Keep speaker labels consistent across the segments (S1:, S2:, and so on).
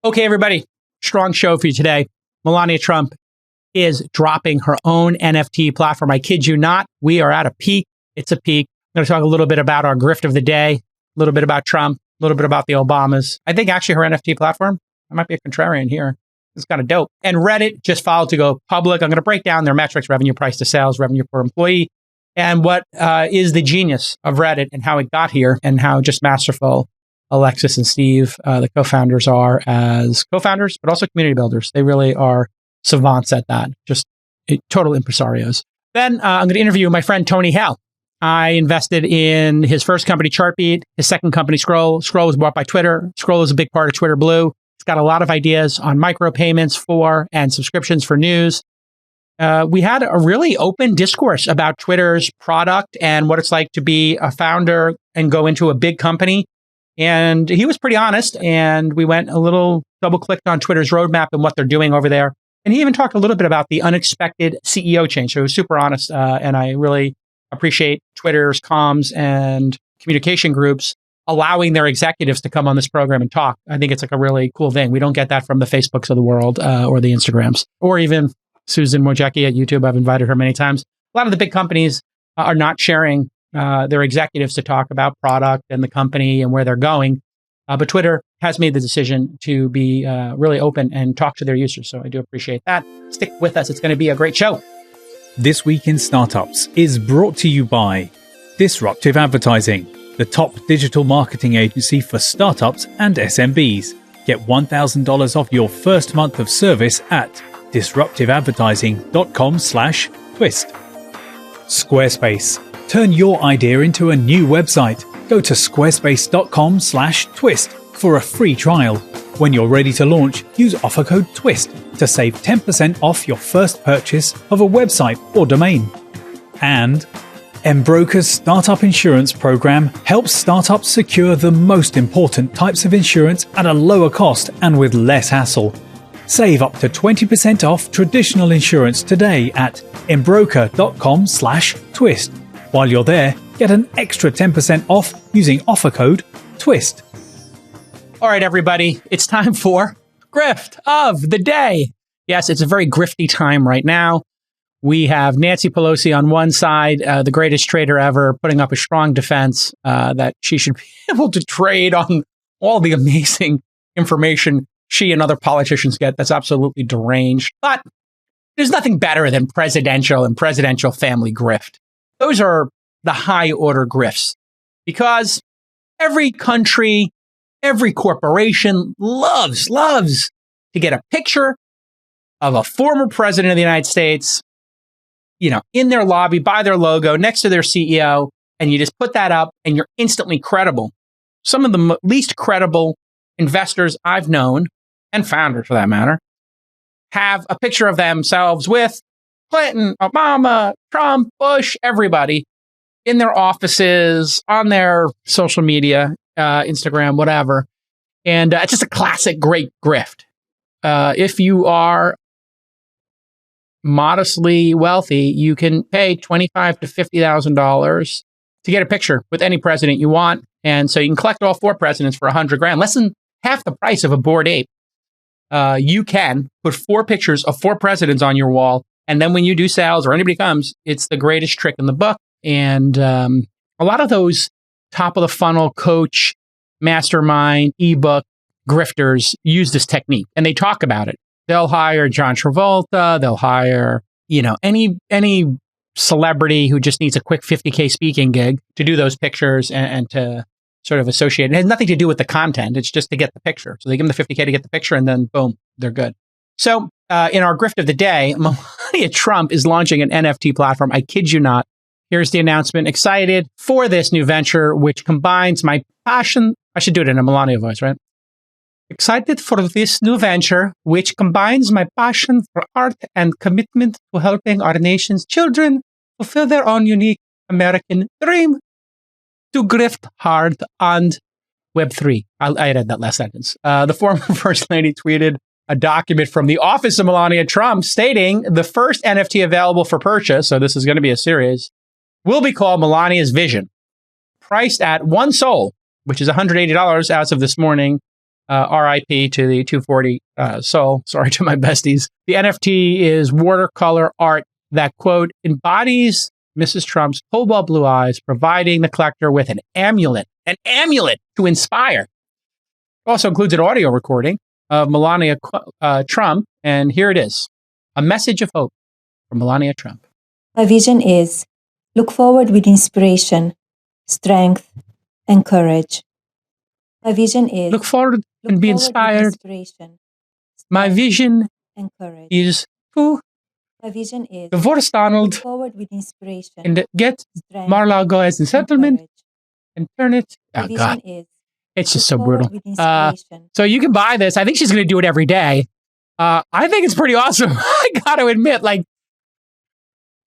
S1: Okay, everybody, strong show for you today. Melania Trump is dropping her own NFT platform. I kid you not. We are at a peak. It's a peak. I'm going to talk a little bit about our grift of the day, a little bit about Trump, a little bit about the Obamas. I think actually her NFT platform, I might be a contrarian here. It's kind of dope. And Reddit just filed to go public. I'm going to break down their metrics, revenue, price to sales, revenue per employee, and what is the genius of Reddit and how it got here and how just masterful Alexis and Steve, the co-founders, are as co-founders, but also community builders. They really are savants at that, just total impresarios. Then I'm going to interview my friend Tony Haile. I invested in his first company, Chartbeat, his second company, Scroll. Scroll was bought by Twitter. Scroll is a big part of Twitter Blue. It's got a lot of ideas on micropayments for and subscriptions for news. We had a really open discourse about Twitter's product and what it's like to be a founder and go into a big company. And he was pretty honest, and we went a little double-clicked on Twitter's roadmap and what they're doing over there. And he even talked a little bit about the unexpected CEO change. So he was super honest, and I really appreciate Twitter's comms and communication groups allowing their executives to come on this program and talk. I think it's like a really cool thing. We don't get that from the Facebooks of the world or the Instagrams, or even Susan Wojcicki at YouTube. I've invited her many times. A lot of the big companies are not sharing their executives to talk about product and the company and where they're going. But Twitter has made the decision to be really open and talk to their users. So I do appreciate that. Stick with us. It's going to be a great show.
S2: This Week in Startups is brought to you by Disruptive Advertising, the top digital marketing agency for startups and SMBs. Get $1,000 off your first month of service at disruptiveadvertising.com/twist. Squarespace. Turn your idea into a new website. Go to squarespace.com/twist for a free trial. When you're ready to launch, use offer code TWIST to save 10% off your first purchase of a website or domain. And Embroker's startup insurance program helps startups secure the most important types of insurance at a lower cost and with less hassle. Save up to 20% off traditional insurance today at embroker.com/twist. While you're there, get an extra 10% off using offer code TWIST.
S1: All right, everybody, it's time for Grift of the Day. Yes, it's a very grifty time right now. We have Nancy Pelosi on one side, the greatest trader ever, putting up a strong defense that she should be able to trade on all the amazing information she and other politicians get. That's absolutely deranged. But there's nothing better than presidential and presidential family grift. Those are the high order grifts because every country, every corporation loves to get a picture of a former president of the United States, in their lobby, by their logo, next to their CEO, and you just put that up and you're instantly credible. Some of the least credible investors I've known, and founders for that matter, have a picture of themselves with Clinton, Obama, Trump, Bush, everybody in their offices, on their social media, Instagram, whatever. And it's just a classic great grift. If you are modestly wealthy, you can pay $25,000 to $50,000 to get a picture with any president you want. And so you can collect all four presidents for $100,000, less than half the price of a Bored Ape. You can put four pictures of four presidents on your wall. And then when you do sales or anybody comes, it's the greatest trick in the book. And a lot of those top of the funnel coach, mastermind, ebook grifters use this technique and they talk about it. They'll hire John Travolta. They'll hire, any celebrity who just needs a quick $50K speaking gig to do those pictures and to sort of associate. It has nothing to do with the content. It's just to get the picture. So they give them the $50K to get the picture and then boom, they're good. So in our grift of the day, Melania Trump is launching an NFT platform. I kid you not. Here's the announcement. Excited for this new venture, which combines my passion. I should do it in a Melania voice, right? Excited for this new venture, which combines my passion for art and commitment to helping our nation's children fulfill their own unique American dream to grift hard on Web3. I read that last sentence. The former First Lady tweeted a document from the office of Melania Trump stating the first NFT available for purchase, so this is going to be a series, will be called Melania's Vision, priced at one sol, which is $180 as of this morning. RIP to the 240 soul. Sorry to my besties. The NFT is watercolor art that, quote, embodies Mrs. Trump's cobalt blue eyes, providing the collector with an amulet to inspire. It also includes an audio recording of Melania Trump. And here it is, a message of hope from Melania Trump.
S3: My vision is look forward with inspiration, strength, and courage. My vision is
S1: look forward and be inspired. My vision
S3: and courage.
S1: is to
S3: My vision is
S1: divorce Donald
S3: look forward with inspiration
S1: and get
S3: strength,
S1: Mar-a-Lago as a settlement
S3: courage.
S1: and turn it.
S3: My
S1: Oh,
S3: vision
S1: God.
S3: is
S1: It's just
S3: look
S1: so
S3: forward
S1: brutal.
S3: with inspiration.
S1: So you can buy this. I think she's going to do it every day. I think it's pretty awesome. I got to admit,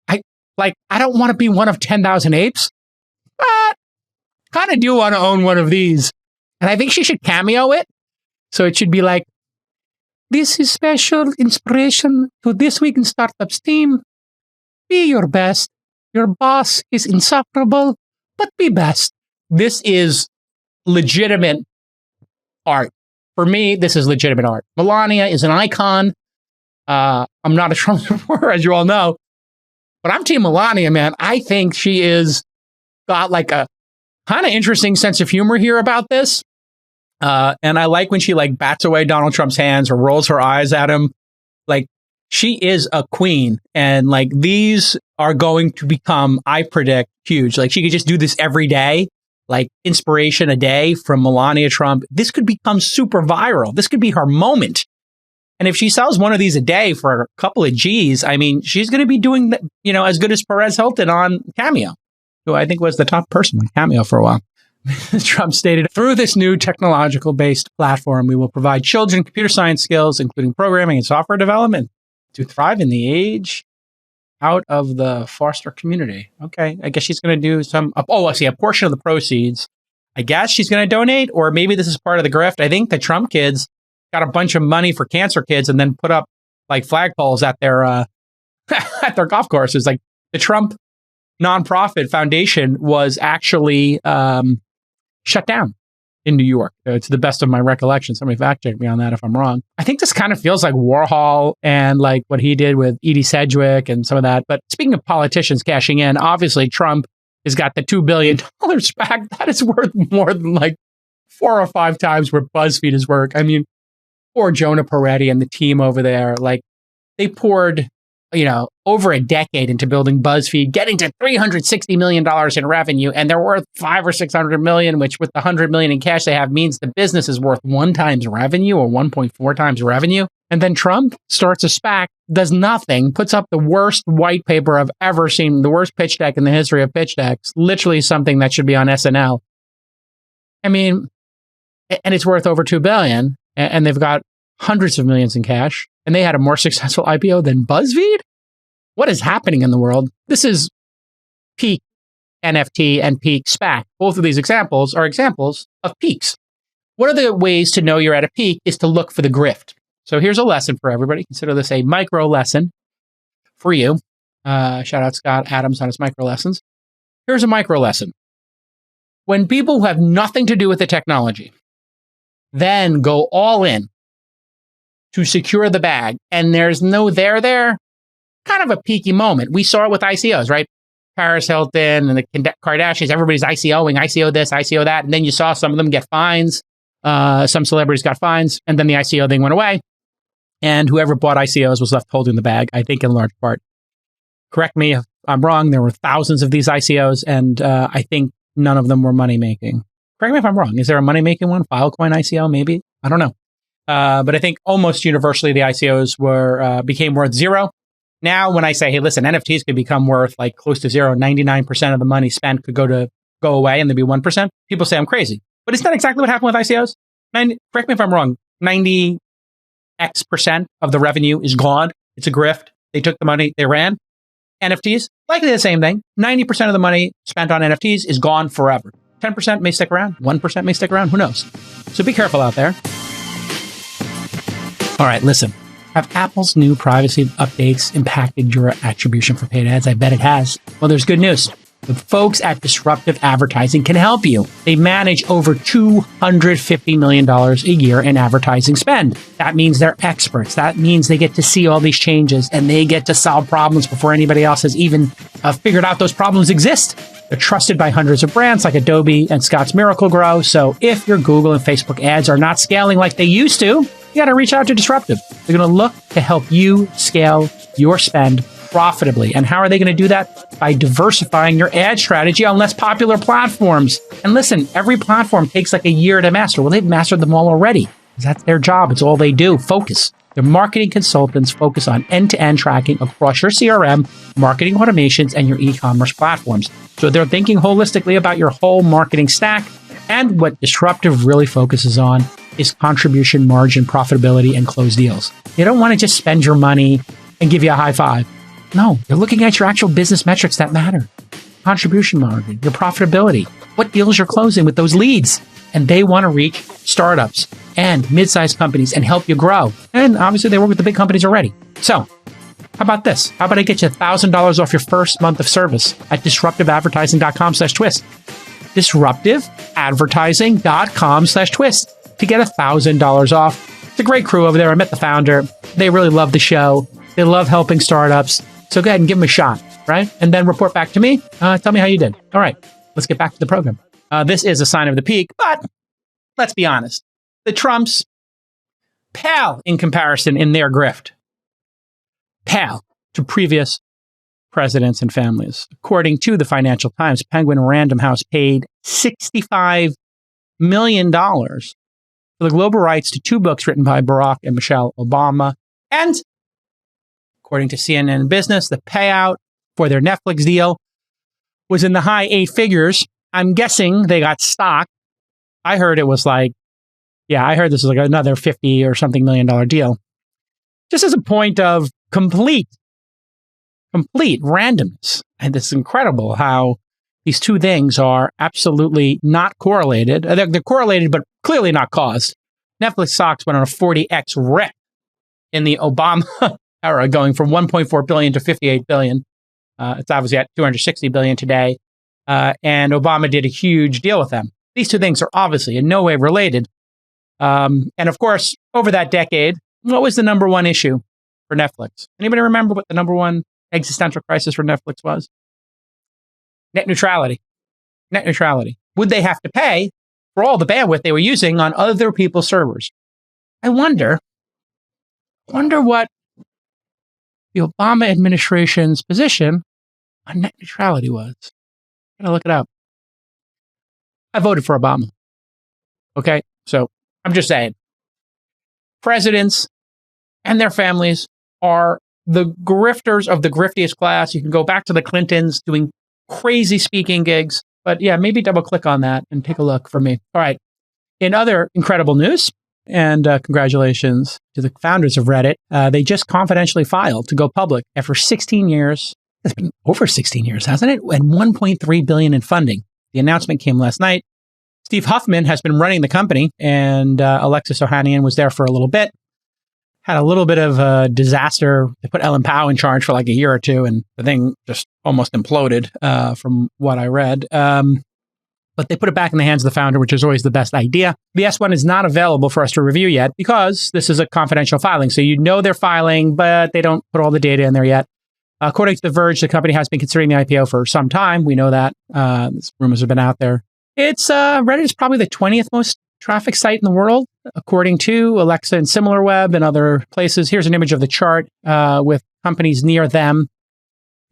S1: I don't want to be one of 10,000 apes, but kind of do want to own one of these. And I think she should cameo it. So it should be like, this is special inspiration to This Week in Startups team. Be your best. Your boss is insufferable, but be best. This is legitimate art. For me, this is legitimate art. Melania is an icon. I'm not a Trump supporter, as you all know, but I'm Team Melania, man. I think she is got like a kind of interesting sense of humor here about this. And I like when she like bats away Donald Trump's hands or rolls her eyes at him. Like, she is a queen. And like, these are going to become, I predict, huge. Like, she could just do this every day. Like, inspiration a day from Melania Trump. This could become super viral. This could be her moment. And if she sells one of these a day for a couple of G's, I mean, she's going to be doing, as good as Perez Hilton on Cameo, who I think was the top person on Cameo for a while. Trump stated, through this new technological-based platform, we will provide children computer science skills, including programming and software development, to thrive in the age out of the foster community. Okay, I guess she's going to do some, I see, a portion of the proceeds. I guess she's going to donate, or maybe this is part of the grift. I think the Trump kids got a bunch of money for cancer kids and then put up like flagpoles at their at their golf courses. Like, the Trump nonprofit foundation was actually shut down in New York, to the best of my recollection. Somebody fact check me on that if I'm wrong. I think this kind of feels like Warhol and like what he did with Edie Sedgwick and some of that. But speaking of politicians cashing in, obviously Trump has got the $2 billion back. That is worth more than like 4 or 5 times where BuzzFeed is worth. I mean, poor Jonah Peretti and the team over there, like, they poured, over a decade into building BuzzFeed, getting to $360 million in revenue, and they're worth $500 or $600 million, which with the $100 million in cash they have means the business is worth 1 times revenue or 1.4 times revenue. And then Trump starts a SPAC, does nothing, puts up the worst white paper I've ever seen, the worst pitch deck in the history of pitch decks, literally something that should be on SNL. I mean, and it's worth over $2 billion, and they've got hundreds of millions in cash, and they had a more successful IPO than BuzzFeed? What is happening in the world? This is peak NFT and peak SPAC. Both of these examples are examples of peaks. One of the ways to know you're at a peak is to look for the grift. So here's a lesson for everybody. Consider this a micro lesson for you. Shout out Scott Adams on his micro lessons. Here's a micro lesson. When people who have nothing to do with the technology then go all in to secure the bag, and there's no there, kind of a peaky moment. We saw it with ICOs, right? Paris Hilton and the Kardashians, everybody's ICOing, ICO this, ICO that. And then you saw some of them get fines. Some celebrities got fines, and then the ICO thing went away. And whoever bought ICOs was left holding the bag, I think in large part. Correct me if I'm wrong. There were thousands of these ICOs, and I think none of them were money-making. Correct me if I'm wrong. Is there a money-making one? Filecoin ICO, maybe? I don't know. But I think almost universally the ICOs became worth zero. Now, when I say, hey, listen, NFTs could become worth like close to zero, 99% of the money spent could go away and there'd be 1%, people say I'm crazy. But it's not exactly what happened with ICOs. Correct me if I'm wrong. 90% of the revenue is gone. It's a grift. They took the money, they ran. NFTs, likely the same thing. 90% of the money spent on NFTs is gone forever. 10% may stick around. 1% may stick around. Who knows? So be careful out there. All right, listen. Have Apple's new privacy updates impacted your attribution for paid ads? I bet it has. Well, there's good news. The folks at Disruptive Advertising can help you. They manage over $250 million a year in advertising spend. That means they're experts. That means they get to see all these changes and they get to solve problems before anybody else has even figured out those problems exist. They're trusted by hundreds of brands like Adobe and Scotts Miracle-Gro. So if your Google and Facebook ads are not scaling like they used to, you got to reach out to Disruptive. They're going to look to help you scale your spend profitably. And how are they going to do that? By diversifying your ad strategy on less popular platforms. And listen, every platform takes like a year to master. Well, they've mastered them all already. That's their job. It's all they do. Focus. Their marketing consultants focus on end-to-end tracking across your CRM, marketing automations, and your e-commerce platforms. So they're thinking holistically about your whole marketing stack. And what Disruptive really focuses on is contribution margin, profitability, and close deals. They don't want to just spend your money and give you a high five. No, they're looking at your actual business metrics that matter. Contribution margin, your profitability, what deals you're closing with those leads. And they want to reach startups and mid-sized companies and help you grow. And obviously they work with the big companies already. So how about this? How about I get you $1,000 off your first month of service at disruptiveadvertising.com/twist. Disruptiveadvertising.com/twist to get $1,000 off. It's a great crew over there. I met the founder. They really love the show. They love helping startups. So go ahead and give them a shot, right? And then report back to me. Tell me how you did. All right, let's get back to the program. This is a sign of the peak, but let's be honest. The Trumps pale in comparison in their grift. Pale to previous presidents and families. According to the Financial Times, Penguin Random House paid $65 million for the global rights to two books written by Barack and Michelle Obama. And according to CNN Business, the payout for their Netflix deal was in the high eight figures. I'm guessing they got stock. I heard it was like, I heard this was like another 50 or something $million deal. Just as a point of complete randomness. And it's incredible how these two things are absolutely not correlated. They're correlated, but clearly not caused. Netflix stocks went on a 40x rip in the Obama era, going from 1.4 billion to 58 billion. It's obviously at 260 billion today. And Obama did a huge deal with them. These two things are obviously in no way related. And of course, over that decade, what was the number one issue for Netflix? Anybody remember what the number one existential crisis for Netflix was? Net neutrality. Net neutrality. Would they have to pay for all the bandwidth they were using on other people's servers? I wonder what the Obama administration's position on net neutrality was. I'm going to look it up. I voted for Obama. Okay, so I'm just saying. Presidents and their families are the grifters of the griftiest class. You can go back to the Clintons doing crazy speaking gigs. But yeah, maybe double click on that and take a look for me. All right. In other incredible news, and congratulations to the founders of Reddit, they just confidentially filed to go public after 16 years. It's been over 16 years, hasn't it? And $1.3 billion in funding. The announcement came last night. Steve Huffman has been running the company, and Alexis Ohanian was there for a little bit. Had a little bit of a disaster. They put Ellen Pao in charge for like a year or two, and the thing just almost imploded from what I read. But they put it back in the hands of the founder, which is always the best idea. The S1 is not available for us to review yet because this is a confidential filing. So you know they're filing, but they don't put all the data in there yet. According to The Verge, the company has been considering the IPO for some time. We know that. Rumors have been out there. Reddit is probably the 20th most traffic site in the world, according to Alexa and SimilarWeb and other places. Here's an image of the chart with companies near them.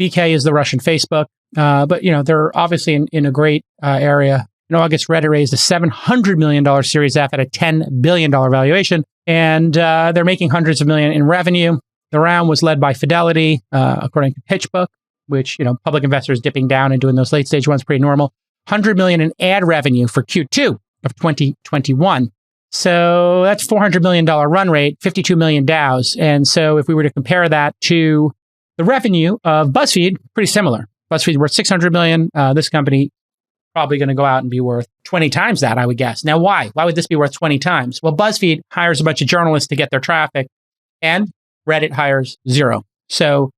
S1: VK is the Russian Facebook. But, they're obviously in a great area. In August, Reddit raised a $700 million Series F at a $10 billion valuation, and they're making hundreds of millions in revenue. The round was led by Fidelity, according to PitchBook, which, public investors dipping down and doing those late stage ones, pretty normal. $100 million in ad revenue for Q2 of 2021. So that's $400 million run rate, 52 million DAOs. And so if we were to compare that to the revenue of BuzzFeed, pretty similar. BuzzFeed worth 600 million. This company probably going to go out and be worth 20 times that, I would guess. Now, why? Why would this be worth 20 times? Well, BuzzFeed hires a bunch of journalists to get their traffic, and Reddit hires zero. So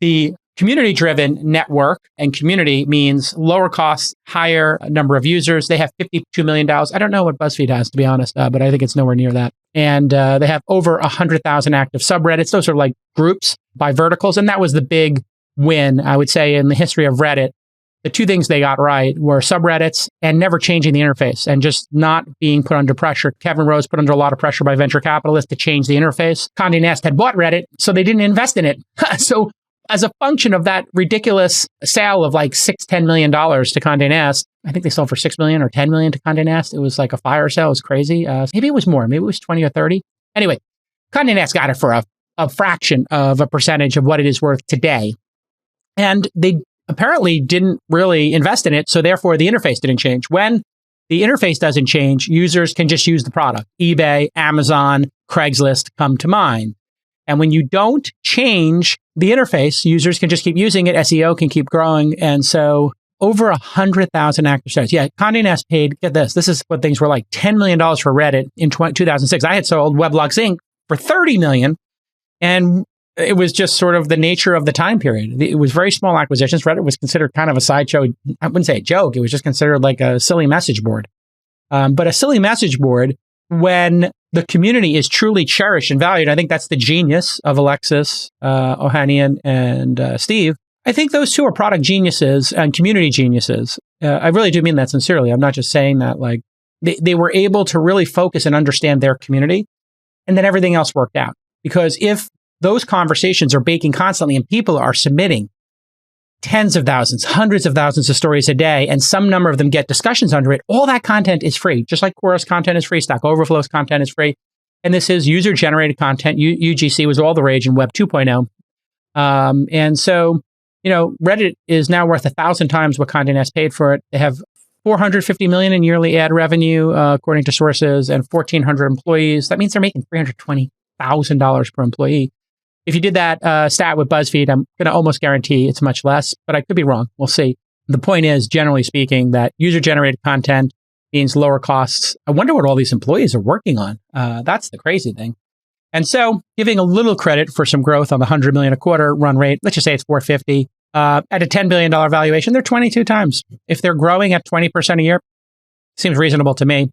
S1: the community-driven network, and community means lower costs, higher number of users. They have $52 million. I don't know what BuzzFeed has, to be honest, but I think it's nowhere near that. And they have over 100,000 active subreddits. Those are like groups by verticals. And that was the big win, I would say, in the history of Reddit. The two things they got right were subreddits and never changing the interface and just not being put under pressure. Kevin Rose put under a lot of pressure by venture capitalists to change the interface. Condé Nast had bought Reddit, so they didn't invest in it. So as a function of that ridiculous sale of like $10 million to Condé Nast, I think they sold for $6 million or $10 million to Condé Nast. It was like a fire sale. It was crazy. Maybe it was more. Maybe it was 20 or 30. Anyway, Condé Nast got it for a fraction of a percentage of what it is worth today. And they apparently didn't really invest in it. So therefore, the interface didn't change. When the interface doesn't change, users can just use the product. eBay, Amazon, Craigslist come to mind. And when you don't change the interface, users can just keep using it. SEO can keep growing. And so over 100,000 active sites. Yeah, Condé Nast paid, get this, this is what things were like, $10 million for Reddit in 2006. I had sold Weblogs Inc. for $30 million. And it was just sort of the nature of the time period. It was very small acquisitions. Reddit was considered kind of a sideshow. I wouldn't say a joke. It was just considered like a silly message board. But a silly message board, when the community is truly cherished and valued, I think that's the genius of Alexis Ohanian and Steve. I think those two are product geniuses and community geniuses. I really do mean that sincerely. I'm not just saying that. Like they were able to really focus and understand their community, and then everything else worked out. Because if those conversations are baking constantly and people are submitting tens of thousands, hundreds of thousands of stories a day, and some number of them get discussions under it, all that content is free. Just like Quora's content is free, Stack Overflow's content is free. And this is user-generated content. UGC was all the rage in Web 2.0. And so, you know, Reddit is now worth 1,000 times what Condé Nast paid for it. They have $450 million in yearly ad revenue, according to sources, and 1,400 employees. That means they're making $320,000 per employee. If you did that stat with BuzzFeed, I'm going to almost guarantee it's much less, but I could be wrong. We'll see. The point is, generally speaking, that user-generated content means lower costs. I wonder what all these employees are working on. That's the crazy thing. And so, giving a little credit for some growth on the $100 million a quarter run rate, let's just say it's $450. At a $10 billion valuation, they're 22 times. If they're growing at 20% a year, seems reasonable to me.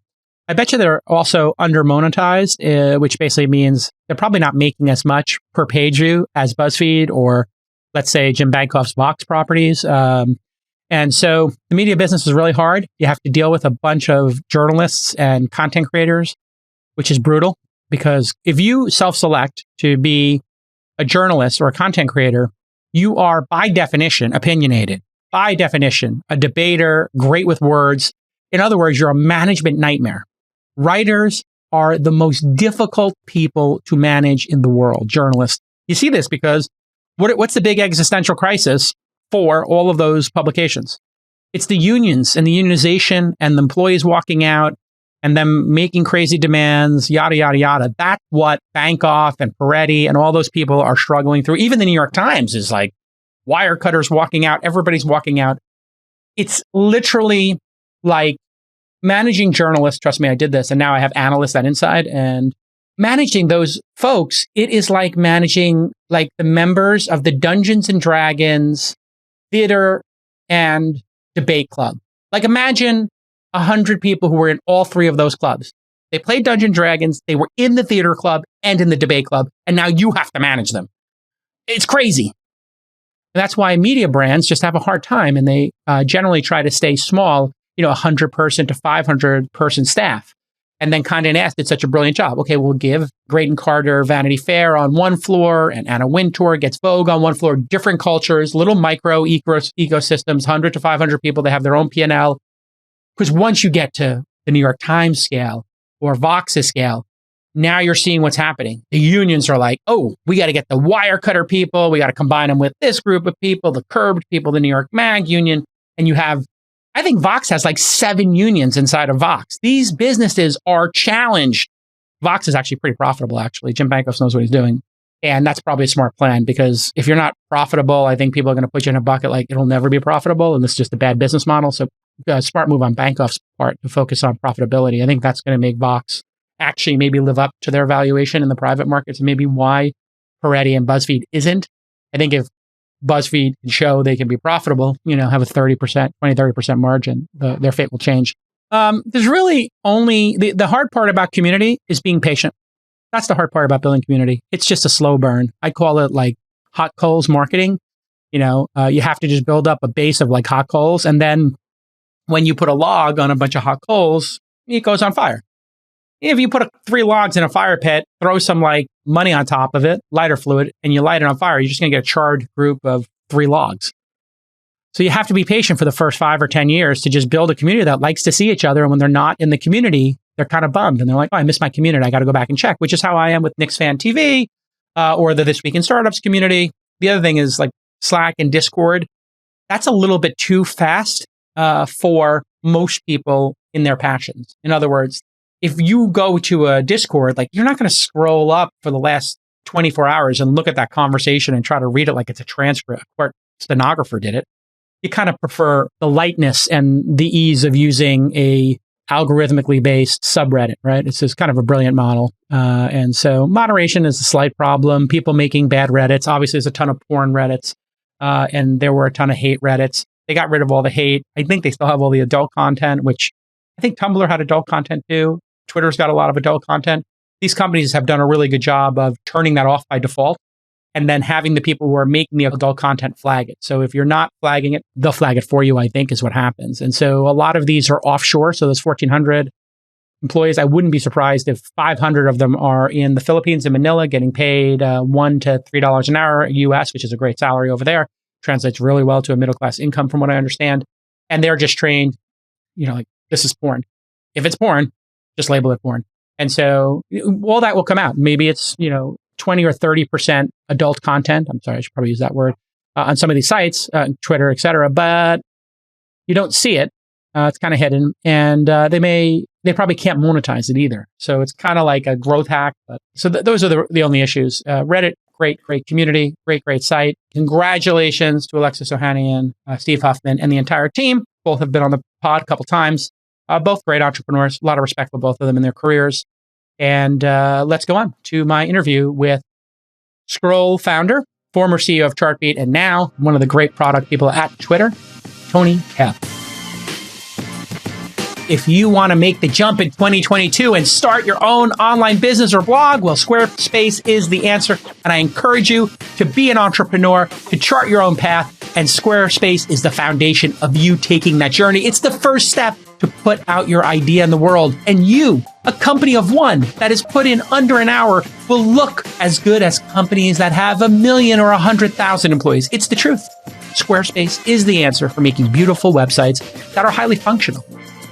S1: I bet you they're also under-monetized, which basically means they're probably not making as much per page view as BuzzFeed or, let's say, Jim Bankoff's Vox properties. And so the media business is really hard. You have to deal with a bunch of journalists and content creators, which is brutal, because if you self-select to be a journalist or a content creator, you are, by definition, opinionated. By definition, a debater, great with words. In other words, you're a management nightmare. Writers are the most difficult people to manage in the world, journalists. You see this because what's the big existential crisis for all of those publications? It's the unions and the unionization and the employees walking out and them making crazy demands, yada, yada, yada. That's what Bankoff and Peretti and all those people are struggling through. Even the New York Times is like wire cutters walking out. Everybody's walking out. It's literally like managing journalists. Trust me, I did this. And now I have analysts on inside, and managing those folks, it is like managing like the members of the Dungeons and Dragons theater and debate club. Like imagine 100 people who were in all three of those clubs. They played Dungeons and Dragons, they were in the theater club and in the debate club, and now you have to manage them. It's crazy. And that's why media brands just have a hard time, and they generally try to stay small, 100-person to 500-person staff. And then Condé Nast did such a brilliant job. Okay, we'll give Graydon Carter Vanity Fair on one floor, and Anna Wintour gets Vogue on one floor. Different cultures, little micro ecosystems, 100 to 500 people. They have their own P&L. Because once you get to the New York Times scale or Vox's scale, now you're seeing what's happening. The unions are like, oh, we got to get the wire cutter people. We got to combine them with this group of people, the curbed people, the New York Mag union. And you have, I think Vox has like 7 unions inside of Vox. These businesses are challenged. Vox is actually pretty profitable, actually. Jim Bankoff knows what he's doing. And that's probably a smart plan, because if you're not profitable, I think people are going to put you in a bucket like it'll never be profitable. And this is just a bad business model. So smart move on Bankoff's part to focus on profitability. I think that's going to make Vox actually maybe live up to their valuation in the private markets, and maybe why Peretti and BuzzFeed isn't. I think if BuzzFeed can show they can be profitable, have a 30% margin, their fate will change. There's really only the hard part about community is being patient. That's the hard part about building community. It's just a slow burn. I call it like hot coals marketing. You have to just build up a base of like hot coals. And then when you put a log on a bunch of hot coals, it goes on fire. If you put 3 logs in a fire pit, throw some like money on top of it, lighter fluid, and you light it on fire, you're just going to get a charred group of 3 logs. So you have to be patient for the first 5 or 10 years to just build a community that likes to see each other. And when they're not in the community, they're kind of bummed. And they're like, oh, I miss my community. I got to go back and check, which is how I am with Nick's Fan TV or the This Week in Startups community. The other thing is like Slack and Discord. That's a little bit too fast for most people in their passions. In other words, if you go to a Discord, like you're not going to scroll up for the last 24 hours and look at that conversation and try to read it like it's a transcript. Or stenographer did it. You kind of prefer the lightness and the ease of using a algorithmically based subreddit, right? It's just kind of a brilliant model. And so moderation is a slight problem. People making bad Reddits. Obviously, there's a ton of porn Reddits, and there were a ton of hate Reddits. They got rid of all the hate. I think they still have all the adult content, which I think Tumblr had adult content too. Twitter's got a lot of adult content. These companies have done a really good job of turning that off by default and then having the people who are making the adult content flag it. So if you're not flagging it, they'll flag it for you, I think is what happens. And so a lot of these are offshore. So there's 1,400 employees. I wouldn't be surprised if 500 of them are in the Philippines and Manila getting paid $1 to $3 an hour US, which is a great salary over there. Translates really well to a middle-class income from what I understand. And they're just trained, like this is porn. If it's porn, just label it porn. And so all that will come out. Maybe it's, 20 or 30% adult content. I'm sorry, I should probably use that word on some of these sites, Twitter, et cetera, but you don't see it. It's kind of hidden and they probably can't monetize it either. So it's kind of like a growth hack. But so those are the only issues. Reddit, great community, great site. Congratulations to Alexis Ohanian, Steve Huffman, and the entire team. Both have been on the pod a couple times. Both great entrepreneurs, a lot of respect for both of them in their careers. And let's go on to my interview with Scroll founder, former CEO of Chartbeat, and now one of the great product people at Twitter, Tony Haile. If you want to make the jump in 2022 and start your own online business or blog, well, Squarespace is the answer. And I encourage you to be an entrepreneur, to chart your own path. And Squarespace is the foundation of you taking that journey. It's the first step to put out your idea in the world. And you, a company of one that is put in under an hour, will look as good as companies that have 1 million or 100,000 employees. It's the truth. Squarespace is the answer for making beautiful websites that are highly functional.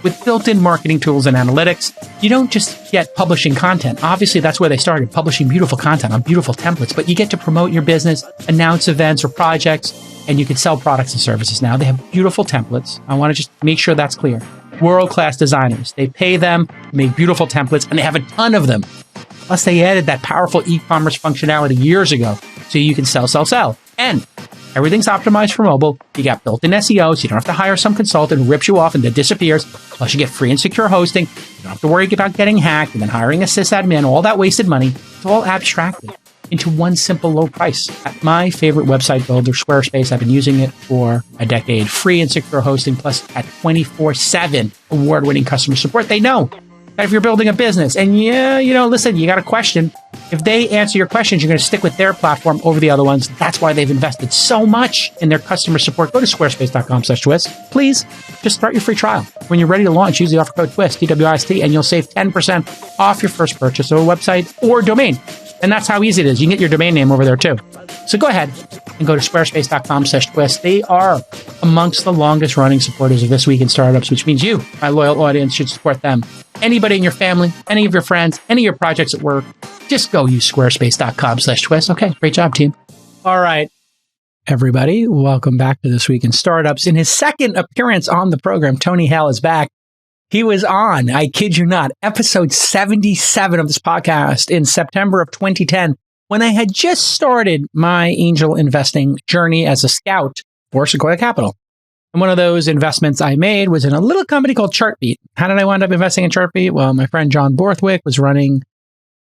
S1: With built-in marketing tools and analytics, you don't just get publishing content. Obviously, that's where they started, publishing beautiful content on beautiful templates, but you get to promote your business, announce events or projects, and you can sell products and services now. They have beautiful templates. I want to just make sure that's clear. World-class designers. They pay them to make beautiful templates, and they have a ton of them. Plus, they added that powerful e-commerce functionality years ago, so you can sell. And everything's optimized for mobile. You got built-in SEO, so you don't have to hire some consultant who rips you off and then disappears. Plus, you get free and secure hosting. You don't have to worry about getting hacked and then hiring a sysadmin, all that wasted money. It's all abstracted into one simple low price. At my favorite website builder, Squarespace, I've been using it for a decade. Free and secure hosting, plus at 24/7 award-winning customer support. They know that if you're building a business and listen, you got a question. If they answer your questions, you're going to stick with their platform over the other ones. That's why they've invested so much in their customer support. Go to squarespace.com/twist. Please just start your free trial. When you're ready to launch, use the offer code TWIST, TWIST, and you'll save 10% off your first purchase of a website or domain. And that's how easy it is. You can get your domain name over there too. So go ahead and go to squarespace.com/twist. They are amongst the longest running supporters of This Week in Startups, which means you, my loyal audience, should support them. Anybody in your family, any of your friends, any of your projects at work, just go use squarespace.com/twist. Okay, great job, team. All right, everybody, welcome back to This Week in Startups. In his second appearance on the program, Tony Haile is back. He was on, I kid you not, episode 77 of this podcast in September of 2010, when I had just started my angel investing journey as a scout for Sequoia Capital. And one of those investments I made was in a little company called Chartbeat. How did I wind up investing in Chartbeat? Well, my friend John Borthwick was running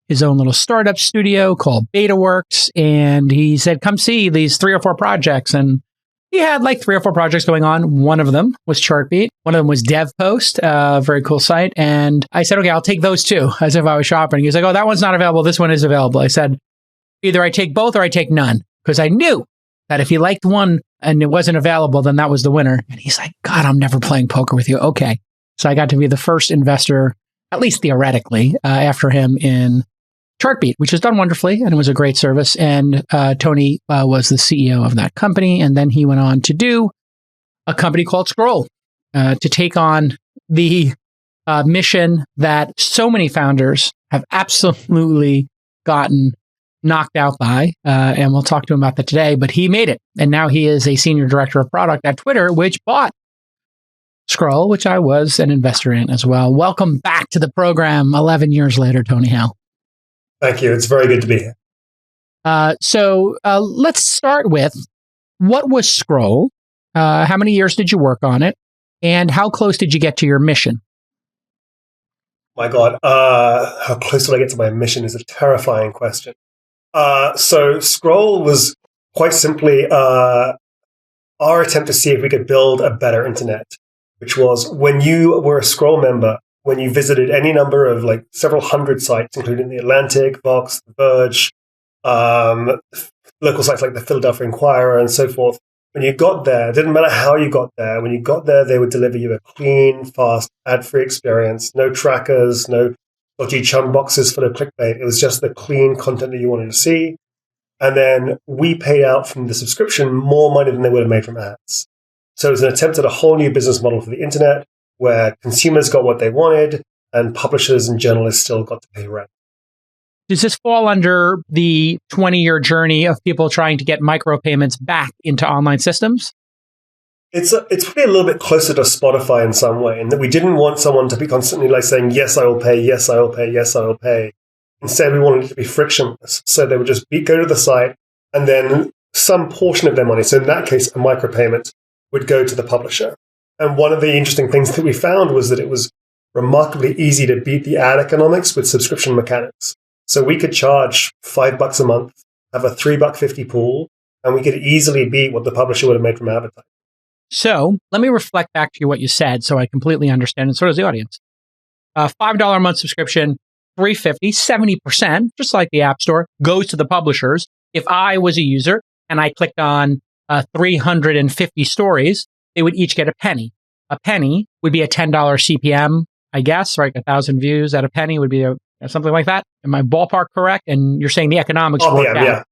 S1: his own little startup studio called BetaWorks. And he said, come see these 3 or 4 projects. And he had like 3 or 4 projects going on. One of them was Chartbeat. One of them was DevPost, a very cool site. And I said, okay, I'll take those 2 as if I was shopping. He was like, oh, that one's not available. This one is available. I said, either I take both or I take none. Because I knew that if he liked one and it wasn't available, then that was the winner. And he's like, God, I'm never playing poker with you. Okay. So I got to be the first investor, at least theoretically, after him in Chartbeat, which has done wonderfully, and it was a great service. And Tony was the CEO of that company. And then he went on to do a company called Scroll to take on the mission that so many founders have absolutely gotten knocked out by. And we'll talk to him about that today. But he made it. And now he is a senior director of product at Twitter, which bought Scroll, which I was an investor in as well. Welcome back to the program 11 years later, Tony Haile.
S4: Thank you. It's very good to be here.
S1: So let's start with, what was Scroll? How many years did you work on it? And how close did you get to your mission?
S4: My God, how close did I get to my mission is a terrifying question. So Scroll was quite simply our attempt to see if we could build a better internet, which was when you were a Scroll member, when you visited any number of like several hundred sites, including The Atlantic, Vox, The Verge, local sites like the Philadelphia Inquirer and so forth, when you got there, it didn't matter how you got there. When you got there, they would deliver you a clean, fast, ad-free experience, no trackers, no dodgy chum boxes full of clickbait. It was just the clean content that you wanted to see. And then we paid out from the subscription more money than they would have made from ads. So it was an attempt at a whole new business model for the internet where consumers got what they wanted and publishers and journalists still got to pay rent.
S1: Does this fall under the 20-year journey of people trying to get micropayments back into online systems?
S4: It's probably a little bit closer to Spotify in some way, in that we didn't want someone to be constantly like saying, yes, I will pay, yes, I will pay, yes, I will pay. Instead, we wanted it to be frictionless. So they would just go to the site and then some portion of their money, so in that case, a micropayment, would go to the publisher. And one of the interesting things that we found was that it was remarkably easy to beat the ad economics with subscription mechanics. So we could charge $5 a month, have a $3.50 pool, and we could easily beat what the publisher would have made from advertising.
S1: So let me reflect back to you what you said so I completely understand, and so does the audience. $5 a month subscription, $3.50, 70%, just like the App Store, goes to the publishers. If I was a user and I clicked on 350 stories, they would each get a penny. A penny would be a $10 CPM, I guess, right? 1,000 views at a penny would be something like that. Am I ballpark correct? And you're saying the economics worked out.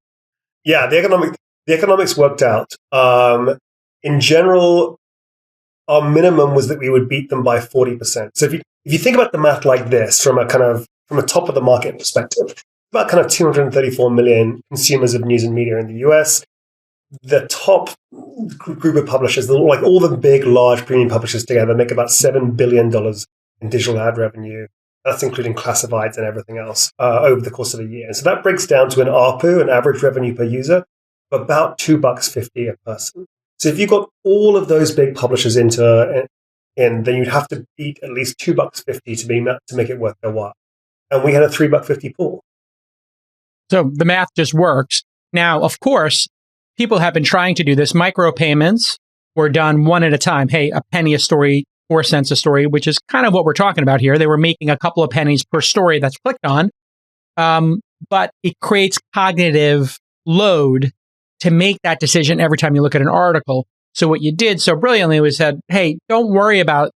S4: Yeah, the economics worked out. In general, our minimum was that we would beat them by 40%. So if you think about the math like this, from a top of the market perspective, about kind of 234 million consumers of news and media in the US. The top group of publishers, like all the big, large premium publishers together, make about $7 billion in digital ad revenue. That's including classifieds and everything else over the course of a year. And so that breaks down to an ARPU, an average revenue per user, of about $2.50 a person. So if you got all of those big publishers in, then you'd have to beat at least $2.50 to make it worth their while. And we had a $3.50 pool.
S1: So the math just works. Now, of course, people have been trying to do this. Micropayments were done one at a time. Hey, a penny a story, 4 cents a story, which is kind of what we're talking about here. They were making a couple of pennies per story that's clicked on. But it creates cognitive load to make that decision every time you look at an article. So what you did so brilliantly was said, hey, don't worry about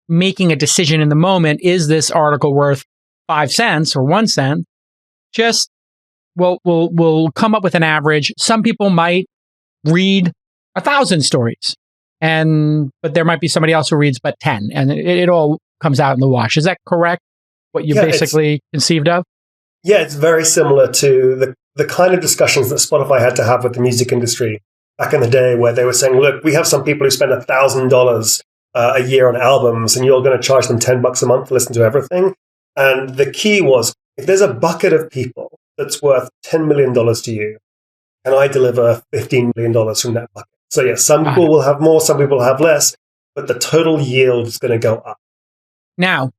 S1: making a decision in the moment. Is this article worth 5 cents or 1 cent? Just we'll come up with an average. Some people might read 1,000 stories, but there might be somebody else who reads but 10, and it all comes out in the wash. Is that correct? What you basically conceived of?
S4: Yeah, it's very similar to the kind of discussions that Spotify had to have with the music industry back in the day, where they were saying, look, we have some people who spend $1,000 a year on albums, and you're going to charge them $10 a month to listen to everything. And the key was, if there's a bucket of people that's worth $10 million to you, and I deliver $15 million from that bucket. So yes, some people will have more, some people will have less, but the total yield is going to go up.
S1: Now,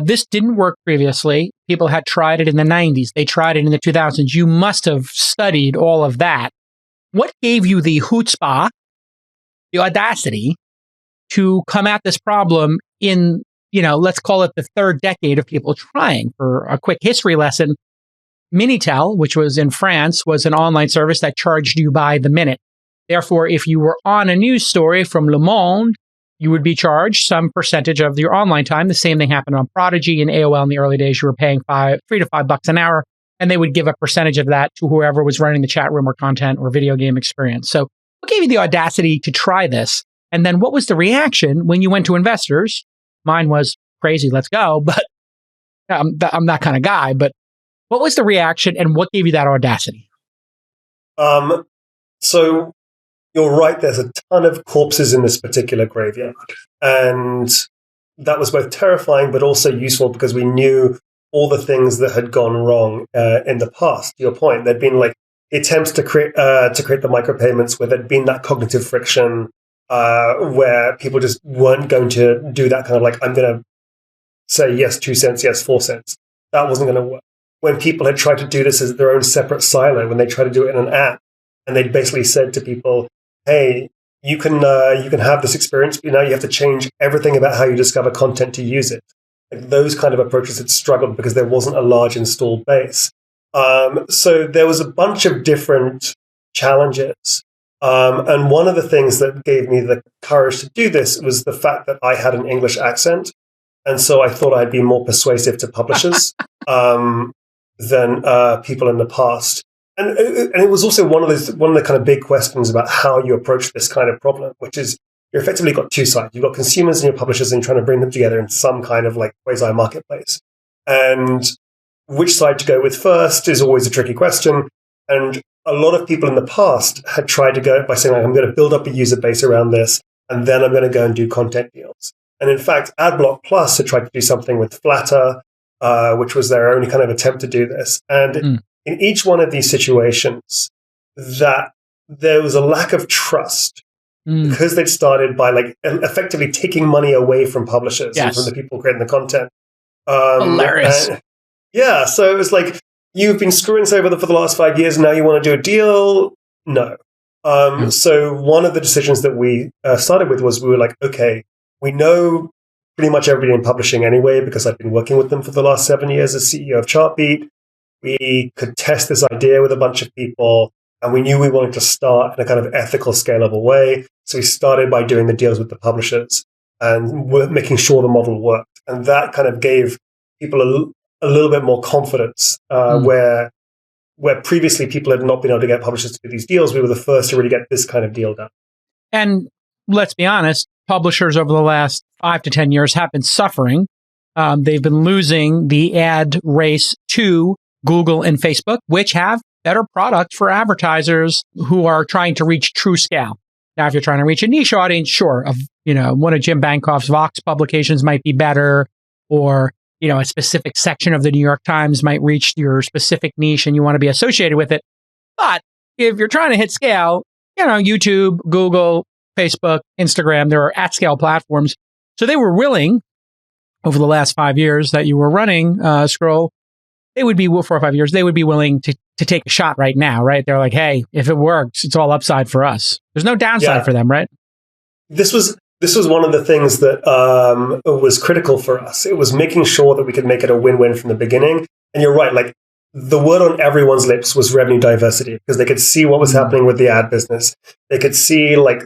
S1: This didn't work previously. People had tried it in the 90s. They tried it in the 2000s. You must have studied all of that. What gave you the chutzpah, the audacity to come at this problem in, let's call it the third decade of people trying? For a quick history lesson, Minitel, which was in France, was an online service that charged you by the minute. Therefore, if you were on a news story from Le Monde, you would be charged some percentage of your online time. The same thing happened on Prodigy and AOL in the early days. You were paying $3 to $5 an hour, and they would give a percentage of that to whoever was running the chat room or content or video game experience. So what gave you the audacity to try this? And then what was the reaction when you went to investors? Mine was crazy, let's go. But I'm that kind of guy. But what was the reaction and what gave you that audacity?
S4: So you're right, there's a ton of corpses in this particular graveyard. And that was both terrifying but also useful because we knew all the things that had gone wrong in the past. To your point, there'd been like attempts to create the micropayments where there'd been that cognitive friction where people just weren't going to do that kind of like, I'm going to say yes 2 cents, yes 4 cents. That wasn't going to work. When people had tried to do this as their own separate silo, when they tried to do it in an app, and they'd basically said to people, hey, you can have this experience, but now you have to change everything about how you discover content to use it. Like those kind of approaches had struggled because there wasn't a large installed base. So there was a bunch of different challenges. And one of the things that gave me the courage to do this was the fact that I had an English accent. And so I thought I'd be more persuasive to publishers than people in the past. And it was also one of the kind of big questions about how you approach this kind of problem, which is you're effectively got two sides. You've got consumers and your publishers and trying to bring them together in some kind of like quasi marketplace. And which side to go with first is always a tricky question. And a lot of people in the past had tried to go by saying, like, I'm going to build up a user base around this, and then I'm going to go and do content deals. And in fact, AdBlock Plus had tried to do something with Flatter, which was their only kind of attempt to do this. And in each one of these situations, that there was a lack of trust because they'd started by like effectively taking money away from publishers and from the people creating the content.
S1: Hilarious.
S4: Yeah, so it was like, you've been screwing us over for the last 5 years, and now you want to do a deal? No. So one of the decisions that we started with was we were like, okay, we know pretty much everybody in publishing anyway, because I've been working with them for the last 7 years as CEO of Chartbeat. We could test this idea with a bunch of people, and we knew we wanted to start in a kind of ethical, scalable way. So we started by doing the deals with the publishers and making sure the model worked. And that kind of gave people a little bit more confidence, where previously people had not been able to get publishers to do these deals. We were the first to really get this kind of deal done.
S1: And let's be honest, publishers over the last 5 to 10 years have been suffering. They've been losing the ad race to Google and Facebook, which have better products for advertisers who are trying to reach true scale. Now, if you're trying to reach a niche audience, sure, one of Jim Bankoff's Vox publications might be better, or a specific section of the New York Times might reach your specific niche and you want to be associated with it. But if you're trying to hit scale, YouTube, Google, Facebook, Instagram, there are at-scale platforms. So they were willing, over the last 5 years that you were running Scroll, they would be, 4 or 5 years, they would be willing to take a shot right now, right? They're like, hey, if it works, it's all upside for us. There's no downside for them, right?
S4: This was one of the things that was critical for us. It was making sure that we could make it a win-win from the beginning. And you're right, like the word on everyone's lips was revenue diversity, because they could see what was happening with the ad business. They could see like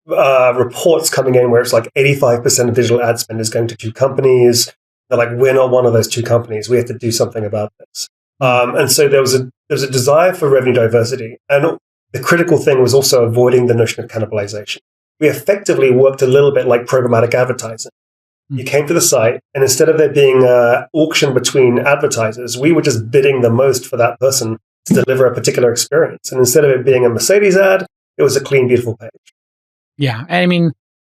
S4: reports coming in where it's like 85% of digital ad spend is going to 2 companies. They're like, we're not one of those 2 companies. We have to do something about this. And so there was a desire for revenue diversity. And the critical thing was also avoiding the notion of cannibalization. We effectively worked a little bit like programmatic advertising. You came to the site, and instead of there being an auction between advertisers, we were just bidding the most for that person to deliver a particular experience. And instead of it being a Mercedes ad, it was a clean, beautiful page. Yeah.
S1: I mean,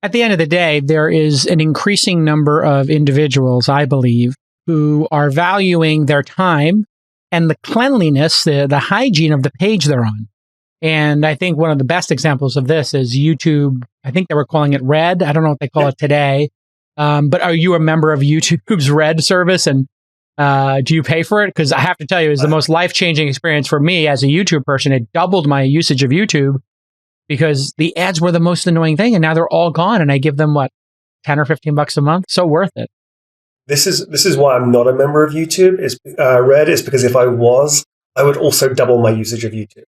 S1: at the end of the day, there is an increasing number of individuals, I believe, who are valuing their time and the cleanliness, the hygiene of the page they're on. And I think one of the best examples of this is YouTube. I think they were calling it Red. I don't know what they call it today. But are you a member of YouTube's Red service? And do you pay for it? Because I have to tell you, it's the most life-changing experience for me as a YouTube person. It doubled my usage of YouTube because the ads were the most annoying thing, and now they're all gone. And I give them, what, 10 or 15 bucks a month? So worth it.
S4: This is why I'm not a member of YouTube. Red is because if I was, I would also double my usage of YouTube.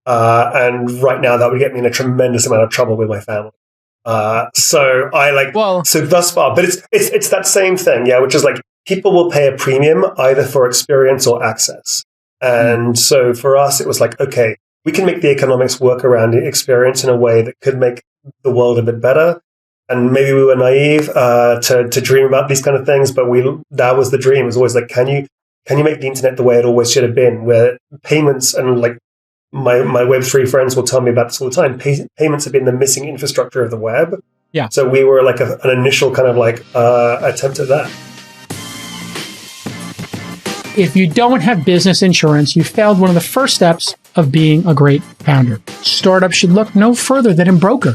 S4: And right now that would get me in a tremendous amount of trouble with my family. So thus far, but it's that same thing, yeah, which is like people will pay a premium either for experience or access. And so for us, it was like, okay, we can make the economics work around the experience in a way that could make the world a bit better. And maybe we were naive to dream about these kind of things, but that was the dream. It was always like, can you make the internet the way it always should have been, where payments and like my Web3 friends will tell me about this all the time. Payments have been the missing infrastructure of the web.
S1: Yeah.
S4: So we were like an initial kind of like attempt at that.
S1: If you don't have business insurance, you failed one of the first steps of being a great founder. Startups should look no further than Embroker.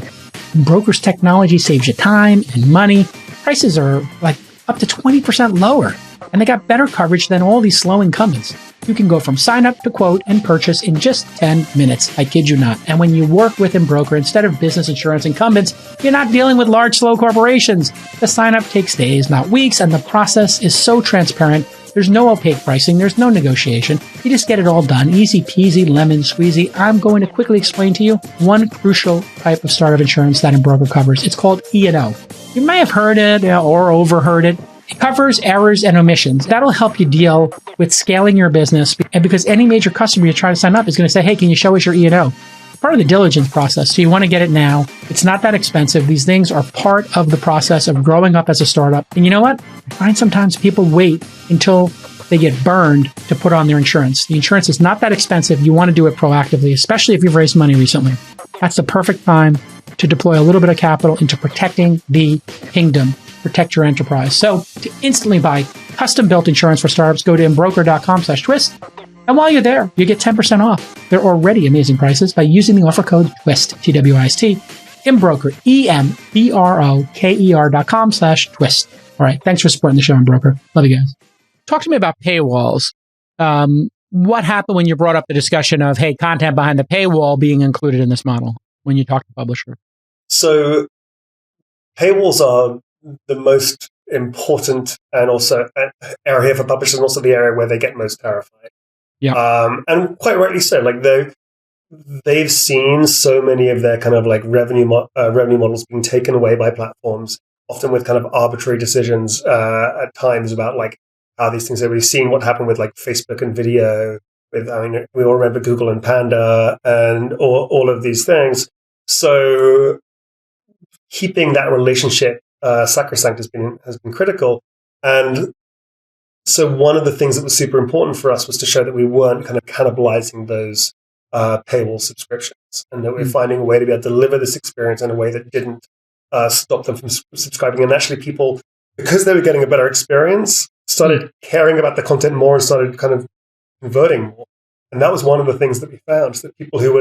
S1: Embroker's technology saves you time and money. Prices are like up to 20% lower, and they got better coverage than all these slow incumbents. You can go from sign up to quote and purchase in just 10 minutes. I kid you not. And when you work with Embroker instead of business insurance incumbents, you're not dealing with large, slow corporations. The sign up takes days, not weeks, and the process is so transparent. There's no opaque pricing. There's no negotiation. You just get it all done. Easy peasy, lemon squeezy. I'm going to quickly explain to you one crucial type of startup insurance that Embroker covers. It's called E&O. You may have heard it or overheard it. It covers errors and omissions. That'll help you deal with scaling your business. And because any major customer you try to sign up is going to say, hey, can you show us your E&O? Part of the diligence process. So you want to get it now. It's not that expensive. These things are part of the process of growing up as a startup. And you know what? I find sometimes people wait until they get burned to put on their insurance. The insurance is not that expensive. You want to do it proactively, especially if you've raised money recently. That's the perfect time to deploy a little bit of capital into protecting the kingdom, protect your enterprise. So to instantly buy custom-built insurance for startups, go to embroker.com/twist. And while you're there, you get 10% off their already amazing prices by using the offer code TWIST, T-W-I-S-T, Embroker, EMBROKER.com/twist. All right. Thanks for supporting the show, Embroker. Love you guys. Talk to me about paywalls. What happened when you brought up the discussion of, hey, content behind the paywall being included in this model when you talk to publisher?
S4: So paywalls are the most important and also area for publishers, and also the area where they get most terrified.
S1: Yeah.
S4: And quite rightly so. Like they've seen so many of their kind of like revenue models being taken away by platforms, often with kind of arbitrary decisions at times about like how these things are. We've seen what happened with like Facebook and video. We all remember Google and Panda and all of these things. So keeping that relationship sacrosanct has been critical. And so one of the things that was super important for us was to show that we weren't kind of cannibalizing those paywall subscriptions, and that we're finding a way to be able to deliver this experience in a way that didn't stop them from subscribing. And actually people, because they were getting a better experience, started caring about the content more and started kind of converting more. And that was one of the things that we found, that people who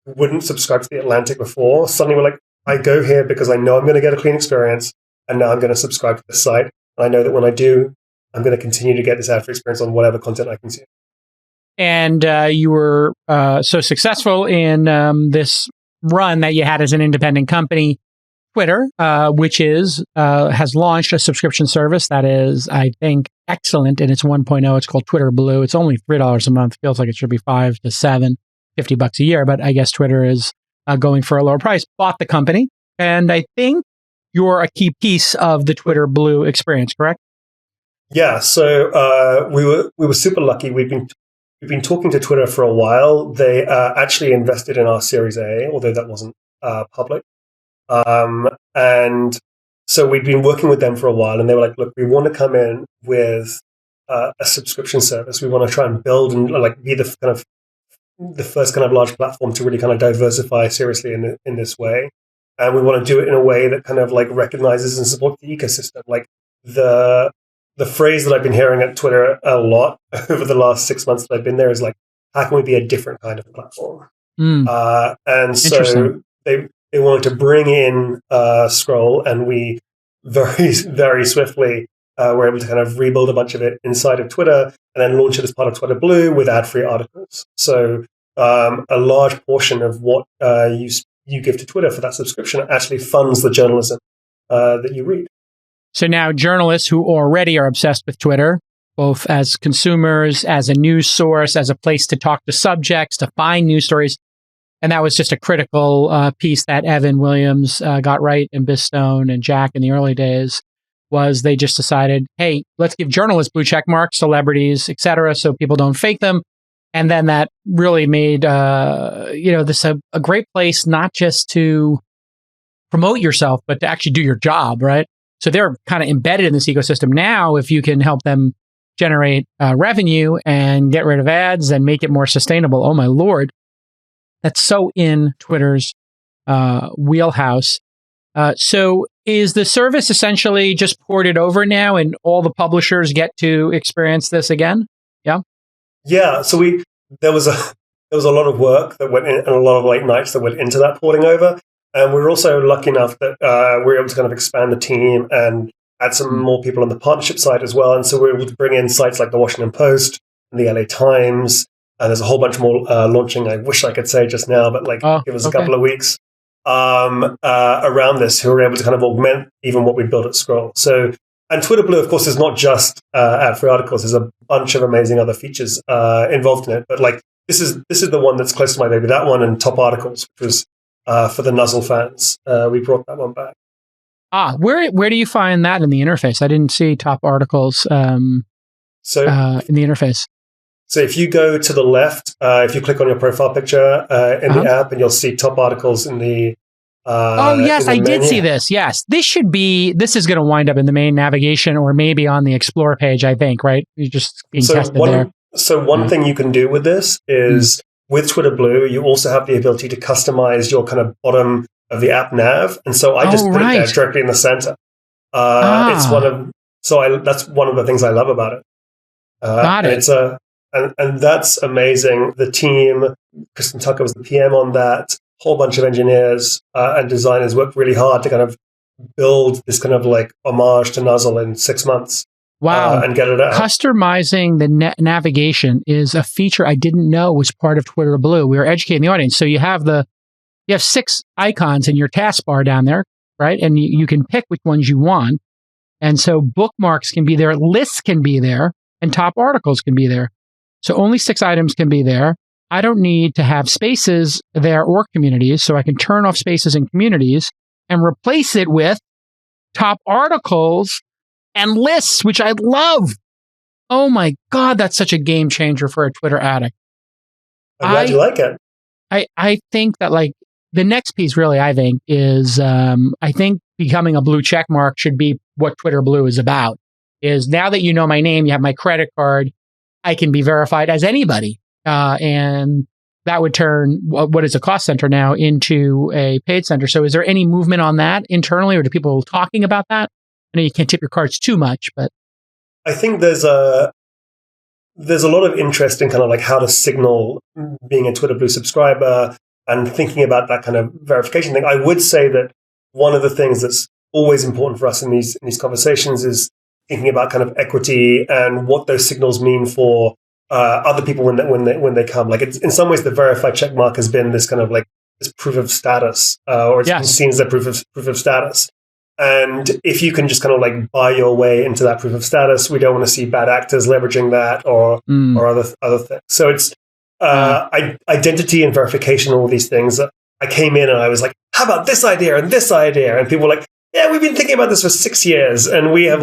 S4: wouldn't subscribe to The Atlantic before suddenly were like, I go here because I know I'm going to get a clean experience, and now I'm going to subscribe to this site. And I know that when I do, I'm going to continue to get this ad-free experience on whatever content I consume. And
S1: you were so successful in this run that you had as an independent company. Twitter, which has launched a subscription service that is, I think, excellent in its 1.0. It's called Twitter Blue. It's only $3 a month. Feels like it should be $5 to $7, $50 a year. But I guess Twitter is going for a lower price. Bought the company, and I think you're a key piece of the Twitter Blue experience, correct?
S4: Yeah. So we were super lucky. We've been talking to Twitter for a while. They actually invested in our Series A, although that wasn't public. And so we'd been working with them for a while, and they were like, look, we want to come in with a subscription service. We want to try and build and be the first kind of large platform to really kind of diversify seriously in this way. And we want to do it in a way that kind of like recognizes and supports the ecosystem. Like the phrase that I've been hearing at Twitter a lot over the last 6 months that I've been there is like, how can we be a different kind of platform? And so they wanted to bring in Scroll, and we very, very swiftly, we're able to kind of rebuild a bunch of it inside of Twitter and then launch it as part of Twitter Blue with ad-free articles. So a large portion of what you give to Twitter for that subscription actually funds the journalism that you read.
S1: So now journalists who already are obsessed with Twitter, both as consumers, as a news source, as a place to talk to subjects, to find news stories. And that was just a critical piece that Evan Williams got right, and Bistone and Jack in the early days, was they just decided, hey, let's give journalists blue check marks, celebrities, etc., so people don't fake them. And then that really made this a great place not just to promote yourself, but to actually do your job, right? So they're kind of embedded in this ecosystem now. If you can help them generate revenue and get rid of ads and make it more sustainable, oh my Lord, that's so in Twitter's wheelhouse. So is the service essentially just ported over now and all the publishers get to experience this again? Yeah.
S4: Yeah. So there was a lot of work that went in and a lot of late nights that went into that porting over. And we were also lucky enough that we were able to kind of expand the team and add some more people on the partnership side as well. And so we were able to bring in sites like the Washington Post and the LA Times. And there's a whole bunch more launching. I wish I could say just now, but give us a couple of weeks around this, who were able to kind of augment even what we built at Scroll. So, and Twitter Blue, of course, is not just ad-free articles. There's a bunch of amazing other features involved in it. But this is the one that's close to my baby. That one and Top Articles, which was for the Nuzzle fans. We brought that one back.
S1: Where do you find that in the interface? I didn't see Top Articles in the interface.
S4: So if you go to the left, if you click on your profile picture in the app, and you'll see Top Articles in the
S1: yes, I did see this. Yes, this is going to wind up in the main navigation or maybe on the Explore page, I think, right? You're just being tested there.
S4: So one thing you can do with this is with Twitter Blue, you also have the ability to customize your kind of bottom of the app nav. And so I just put it there directly in the center. It's that's one of the things I love about it.
S1: Got it.
S4: And that's amazing. The team, Kristen Tucker was the PM on that. Whole bunch of engineers and designers worked really hard to kind of build this kind of homage to Nuzzle in 6 months.
S1: Wow.
S4: And get it out.
S1: Customizing the navigation is a feature I didn't know was part of Twitter Blue. We were educating the audience. So you have 6 icons in your taskbar down there, right? And you can pick which ones you want. And so bookmarks can be there, lists can be there, and top articles can be there. So only 6 items can be there. I don't need to have spaces there or communities, so I can turn off spaces and communities and replace it with top articles and lists, which I love. Oh my God, that's such a game changer for a Twitter addict.
S4: I'm glad you like it.
S1: I think that the next piece really, I think, is I think becoming a blue check mark should be what Twitter Blue is about. Is now that you know my name, you have my credit card, I can be verified as anybody. And that would turn what is a cost center now into a paid center. So is there any movement on that internally, or do people talking about that? I know you can't tip your cards too much, but
S4: I think there's a lot of interest in kind of how to signal being a Twitter Blue subscriber and thinking about that kind of verification thing. I would say that one of the things that's always important for us in these conversations is thinking about kind of equity and what those signals mean for other people when they come. It's, in some ways, the verified checkmark has been this kind of this proof of status, or it's been seen as a proof of status. And if you can just kind of buy your way into that proof of status, we don't want to see bad actors leveraging that or other things. So it's identity and verification, all these things. I came in and I was like, how about this idea and this idea? And people were like, yeah, we've been thinking about this for 6 years, and we have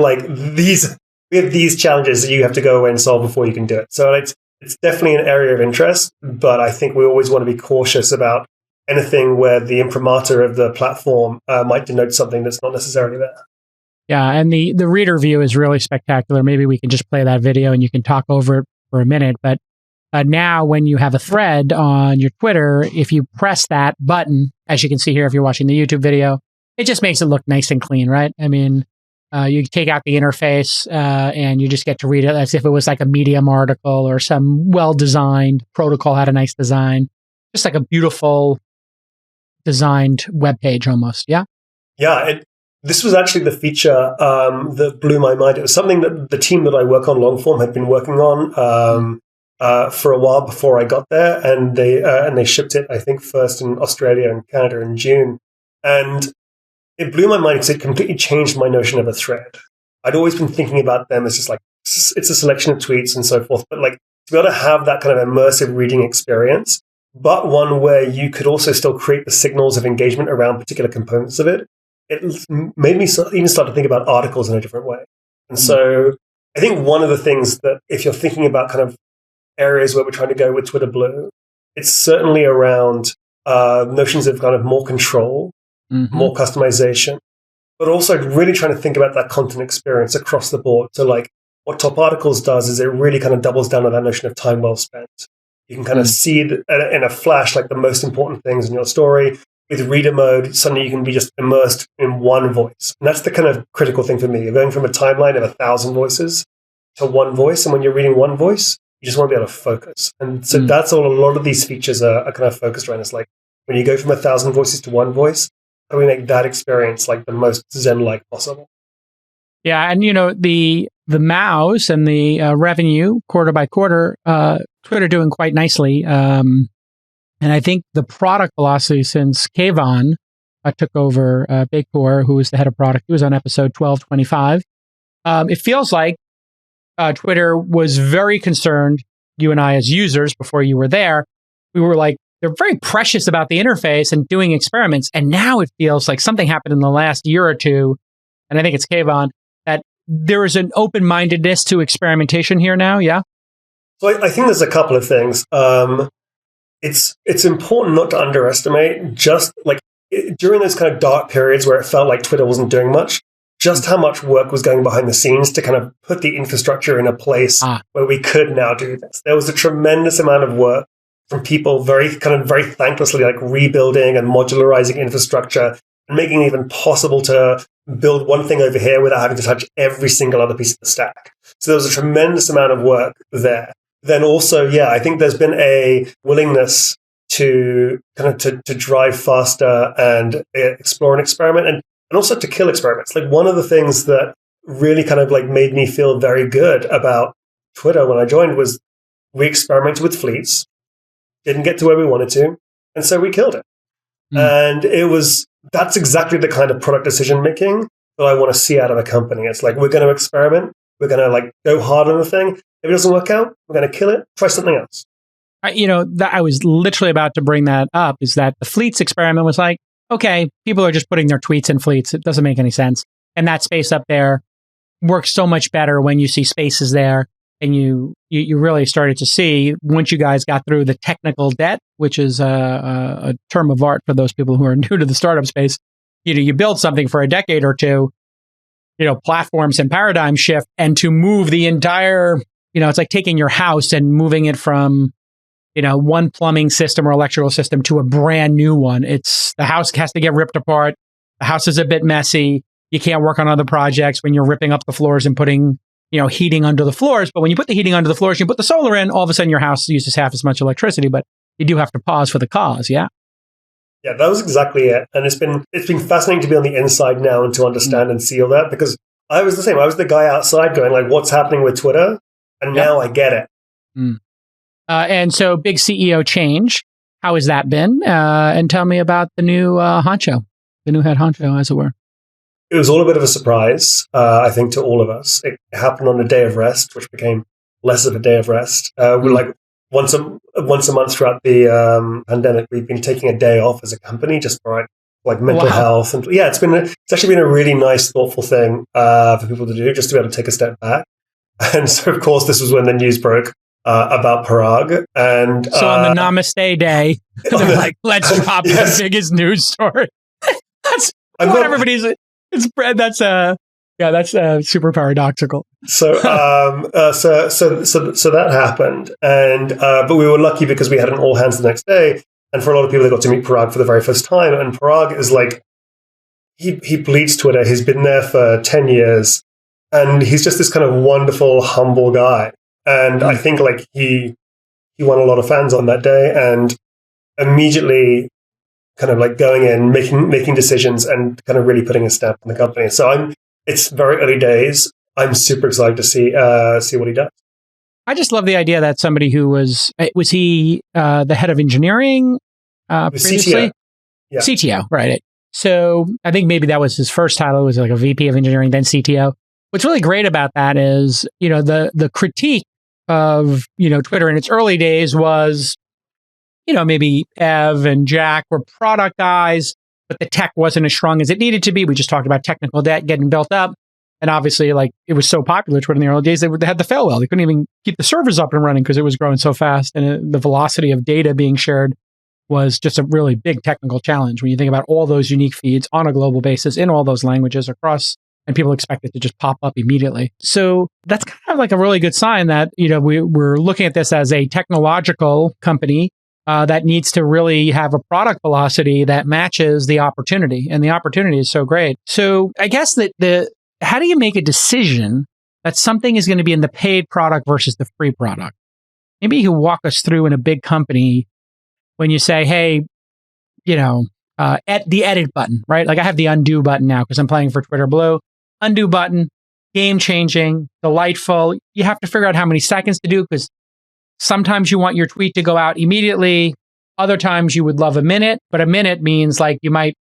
S4: these challenges that you have to go away and solve before you can do it. So it's definitely an area of interest, but I think we always want to be cautious about anything where the imprimatur of the platform might denote something that's not necessarily there.
S1: Yeah, and the reader view is really spectacular. Maybe we can just play that video and you can talk over it for a minute. But now when you have a thread on your Twitter, if you press that button, as you can see here if you're watching the YouTube video, it just makes it look nice and clean, right? I mean, you take out the interface and you just get to read it as if it was like a Medium article or some well-designed protocol had a nice design. Just like a beautiful designed web page almost, yeah?
S4: Yeah, this was actually the feature that blew my mind. It was something that the team that I work on, Longform, had been working on for a while before I got there, and they shipped it, I think, first in Australia and Canada in June. And it blew my mind because it completely changed my notion of a thread. I'd always been thinking about them as just like, it's a selection of tweets and so forth, but like to be able to have that kind of immersive reading experience, but one where you could also still create the signals of engagement around particular components of it, it made me even start to think about articles in a different way. And so I think one of the things that if you're thinking about kind of areas where we're trying to go with Twitter Blue, it's certainly around notions of kind of more control, more customization, but also really trying to think about that content experience across the board. So like what Top Articles does is it really kind of doubles down on that notion of time well spent. You can kind of see in a flash, like the most important things in your story. With reader mode, suddenly you can be just immersed in one voice. And that's the kind of critical thing for me. You're going from a timeline of 1,000 voices to one voice. And when you're reading one voice, you just want to be able to focus. And so that's all a lot of these features are kind of focused around. It's like when you go from 1,000 voices to one voice, how do we make that experience like the most Zen-like possible?
S1: Yeah. And, the MAUs and the revenue quarter by quarter, Twitter doing quite nicely. And I think the product velocity since Kayvon took over Bakepor, who was the head of product, he was on episode 1225. It feels like Twitter was very concerned, you and I as users, before you were there. We were like, they're very precious about the interface and doing experiments. And now it feels like something happened in the last year or two, and I think it's Kayvon, that there is an open-mindedness to experimentation here now, yeah?
S4: So I think there's a couple of things. It's important not to underestimate just like during those kind of dark periods where it felt like Twitter wasn't doing much, just how much work was going behind the scenes to kind of put the infrastructure in a place where we could now do this. There was a tremendous amount of work from people very thanklessly like rebuilding and modularizing infrastructure and making it even possible to build one thing over here without having to touch every single other piece of the stack. So there was a tremendous amount of work there. Then also, I think there's been a willingness to kind of to drive faster and explore and experiment and also to kill experiments. Like one of the things that really kind of like made me feel very good about Twitter when I joined was we experimented with fleets, didn't get to where we wanted to, and so we killed it. And that's exactly the kind of product decision making that I want to see out of a company. It's like, we're going to experiment. We're going to like go hard on the thing. If it doesn't work out, we're going to kill it. Try something else.
S1: I was literally about to bring that up, is that the fleets experiment was like, okay, people are just putting their tweets in fleets. It doesn't make any sense. And that space up there works so much better when you see spaces there. And you really started to see, once you guys got through the technical debt, which is a term of art for those people who are new to the startup space, you build something for a decade or two, platforms and paradigm shift, and to move the entire, it's like taking your house and moving it from, one plumbing system or electrical system to a brand new one. The house has to get ripped apart. The house is a bit messy. You can't work on other projects when you're ripping up the floors and putting, heating under the floors. But when you put the heating under the floors, you put the solar in, all of a sudden your house uses half as much electricity, but you do have to pause for the cause. Yeah.
S4: Yeah, that was exactly it. And it's been fascinating to be on the inside now and to understand and see all that, because I was the same. I was the guy outside going like, what's happening with Twitter? And now I get it.
S1: And so big CEO change. How has that been? And tell me about the new honcho, the new head honcho, as it were.
S4: It was all a bit of a surprise, I think, to all of us. It happened on a day of rest, which became less of a day of rest. We're like once a month throughout the pandemic, we've been taking a day off as a company just for like mental health. And it's actually been a really nice, thoughtful thing for people to do, just to be able to take a step back. And so, of course, this was when the news broke about Parag. And
S1: so on the Namaste Day, they're like, let's drop the biggest news story. That's what everybody's. That's super paradoxical.
S4: So that happened, and but we were lucky because we had an all hands the next day, and for a lot of people, they got to meet Parag for the very first time. And Parag is like, he bleeds Twitter. He's been there for 10 years, and he's just this kind of wonderful, humble guy. And I think like he won a lot of fans on that day, and immediately kind of like going in, making decisions, and kind of really putting a stamp on the company. So it's very early days. I'm super excited to see what he does.
S1: I just love the idea that somebody who was he the head of engineering previously?
S4: CTO. Yeah.
S1: CTO, right. So I think maybe that was his first title. It was like a VP of engineering, then CTO. What's really great about that is, the critique of, Twitter in its early days was, maybe Ev and Jack were product guys, but the tech wasn't as strong as it needed to be. We just talked about technical debt getting built up. And obviously, it was so popular, Twitter in the early days, they had to fail well. They couldn't even keep the servers up and running because it was growing so fast. And the velocity of data being shared was just a really big technical challenge when you think about all those unique feeds on a global basis in all those languages across, and people expect it to just pop up immediately. So that's kind of like a really good sign that, we're looking at this as a technological company that needs to really have a product velocity that matches the opportunity. And the opportunity is so great. So I guess that how do you make a decision that something is going to be in the paid product versus the free product? Maybe you can walk us through in a big company when you say, hey, the edit button, right? Like I have the undo button now because I'm playing for Twitter Blue. Undo button, game changing, delightful. You have to figure out how many seconds to do because sometimes you want your tweet to go out immediately. Other times you would love a minute, but a minute means like you might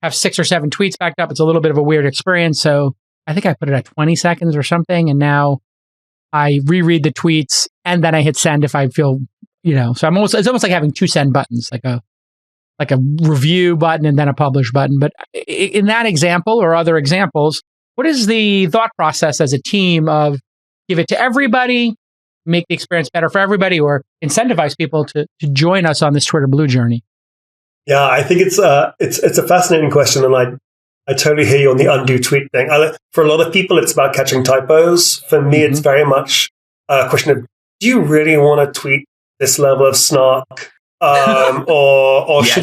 S1: have 6 or 7 tweets backed up. It's a little bit of a weird experience. So I think I put it at 20 seconds or something. And now I reread the tweets and then I hit send if I feel, so it's almost like having 2 send buttons, like a review button and then a publish button. But in that example or other examples, what is the thought process as a team of give it to everybody, make the experience better for everybody, or incentivize people to join us on this Twitter Blue journey?
S4: Yeah, I think it's a fascinating question, and I totally hear you on the undo tweet thing. For a lot of people, it's about catching typos. For me, it's very much a question of, do you really want to tweet this level of snark, or yes.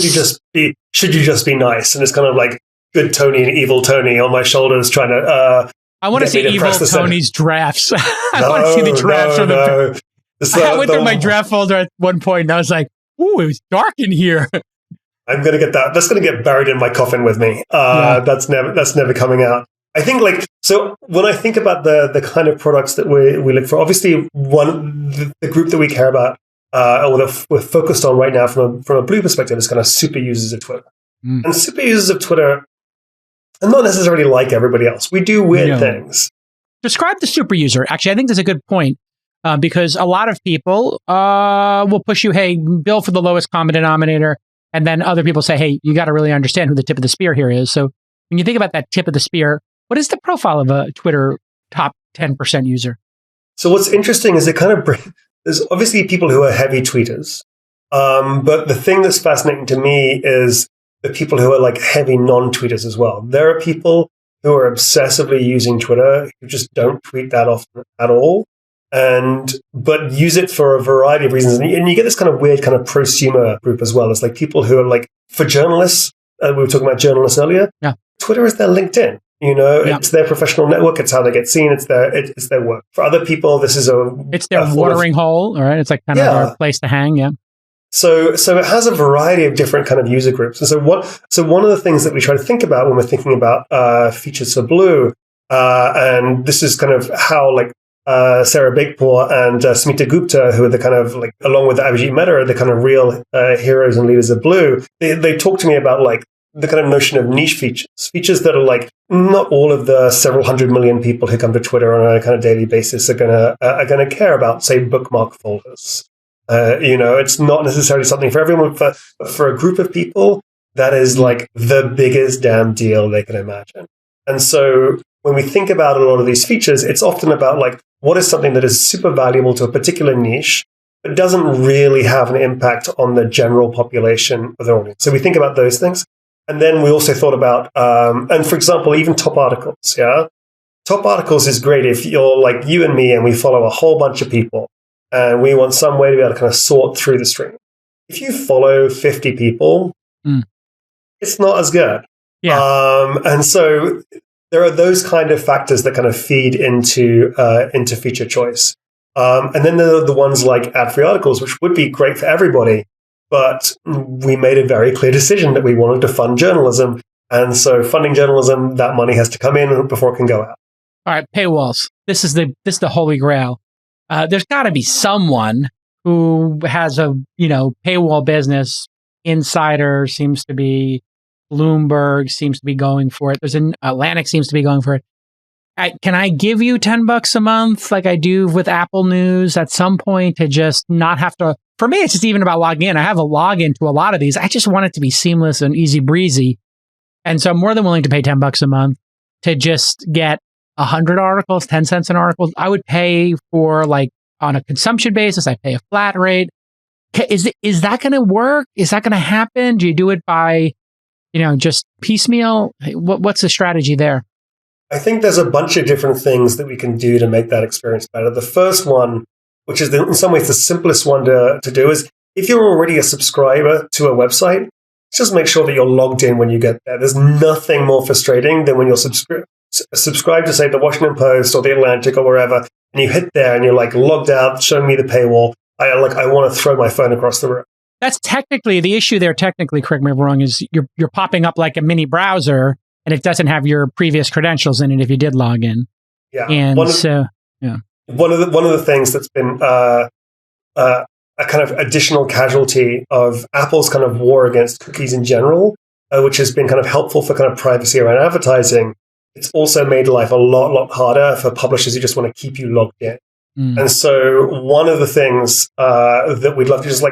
S4: should you just be nice? And it's kind of like good Tony and evil Tony on my shoulders trying to. I
S1: want to see evil Tony's drafts. I want to see the drafts from the. I went through my draft folder at one point, and I was like, "Ooh, it was dark in here."
S4: I'm going to get that. That's going to get buried in my coffin with me. That's never coming out. I think so when I think about the kind of products that we look for, obviously the group that we care about or that we're focused on right now from a Blue perspective is kind of super users of Twitter. And super users of Twitter are not necessarily like everybody else. We do weird things.
S1: Describe the super user. Actually, I think that's a good point because a lot of people will push you, hey, bill for the lowest common denominator. And then other people say, hey, you got to really understand who the tip of the spear here is. So when you think about that tip of the spear, what is the profile of a Twitter top 10% user?
S4: So what's interesting is there's obviously people who are heavy tweeters. But the thing that's fascinating to me is the people who are like heavy non-tweeters as well. There are people who are obsessively using Twitter who just don't tweet that often at all. But use it for a variety of reasons. And you get this kind of weird kind of prosumer group as well. It's like people who are like, for journalists, we were talking about journalists earlier. Yeah. Twitter is their LinkedIn. It's their professional network. It's how they get seen. It's their work. For other people, this is it's their
S1: watering hole. All right. It's like kind of their place to hang. Yeah.
S4: So it has a variety of different kind of user groups. And so one of the things that we try to think about when we're thinking about features for Blue, and this is kind of how Sarah Bagpour and Smita Gupta, who are the kind of along with Abhijit Mehta, are the kind of real heroes and leaders of Blue. They talk to me about the kind of notion of niche features that are not all of the several hundred million people who come to Twitter on a kind of daily basis are gonna care about, say, bookmark folders. It's not necessarily something for everyone, but for a group of people, that is the biggest damn deal they can imagine. And so when we think about a lot of these features, it's often about what is something that is super valuable to a particular niche, but doesn't really have an impact on the general population of the audience. So we think about those things. And then we also thought about, and for example, even top articles. Yeah. Top articles is great if you're like you and me and we follow a whole bunch of people and we want some way to be able to kind of sort through the stream. If you follow 50 people, it's not as good. Yeah. And so there are those kind of factors that kind of feed into feature choice. And then there are the ones like ad-free articles, which would be great for everybody. but we made a very clear decision that we wanted to fund journalism. And so funding journalism, that money has to come in before it can go out.
S1: All right, paywalls. This is the holy grail. There's got to be someone who has a paywall business. Insider seems to be, Bloomberg seems to be going for it. There's an Atlantic seems to be going for it. Can I give you $10 a month like I do with Apple News at some point to just not have to? For me, it's just even about logging in. I have a login to a lot of these. I just want it to be seamless and easy breezy. And so I'm more than willing to pay $10 a month to just get 100 articles, 10 cents an article. I would pay for, like, on a consumption basis, I pay a flat rate. Is that going to work? Is that going to happen? Do you do it by, just piecemeal? What's the strategy there?
S4: I think there's a bunch of different things that we can do to make that experience better. The first one, which is in some ways the simplest one to do, is if you're already a subscriber to a website, just make sure that you're logged in when you get there. There's nothing more frustrating than when you're subscribed to, say, the Washington Post or the Atlantic or wherever, and you hit there and you're like logged out, showing me the paywall. I want to throw my phone across the room. That's
S1: technically the issue there. Technically, correct me if I'm wrong, is you're popping up like a mini browser, and it doesn't have your previous credentials in it if you did log in.
S4: Yeah,
S1: and
S4: one of the things that's been a kind of additional casualty of Apple's kind of war against cookies in general, which has been kind of helpful for kind of privacy around advertising. It's also made life a lot harder for publishers who just want to keep you logged in. And so one of the things that we'd love to just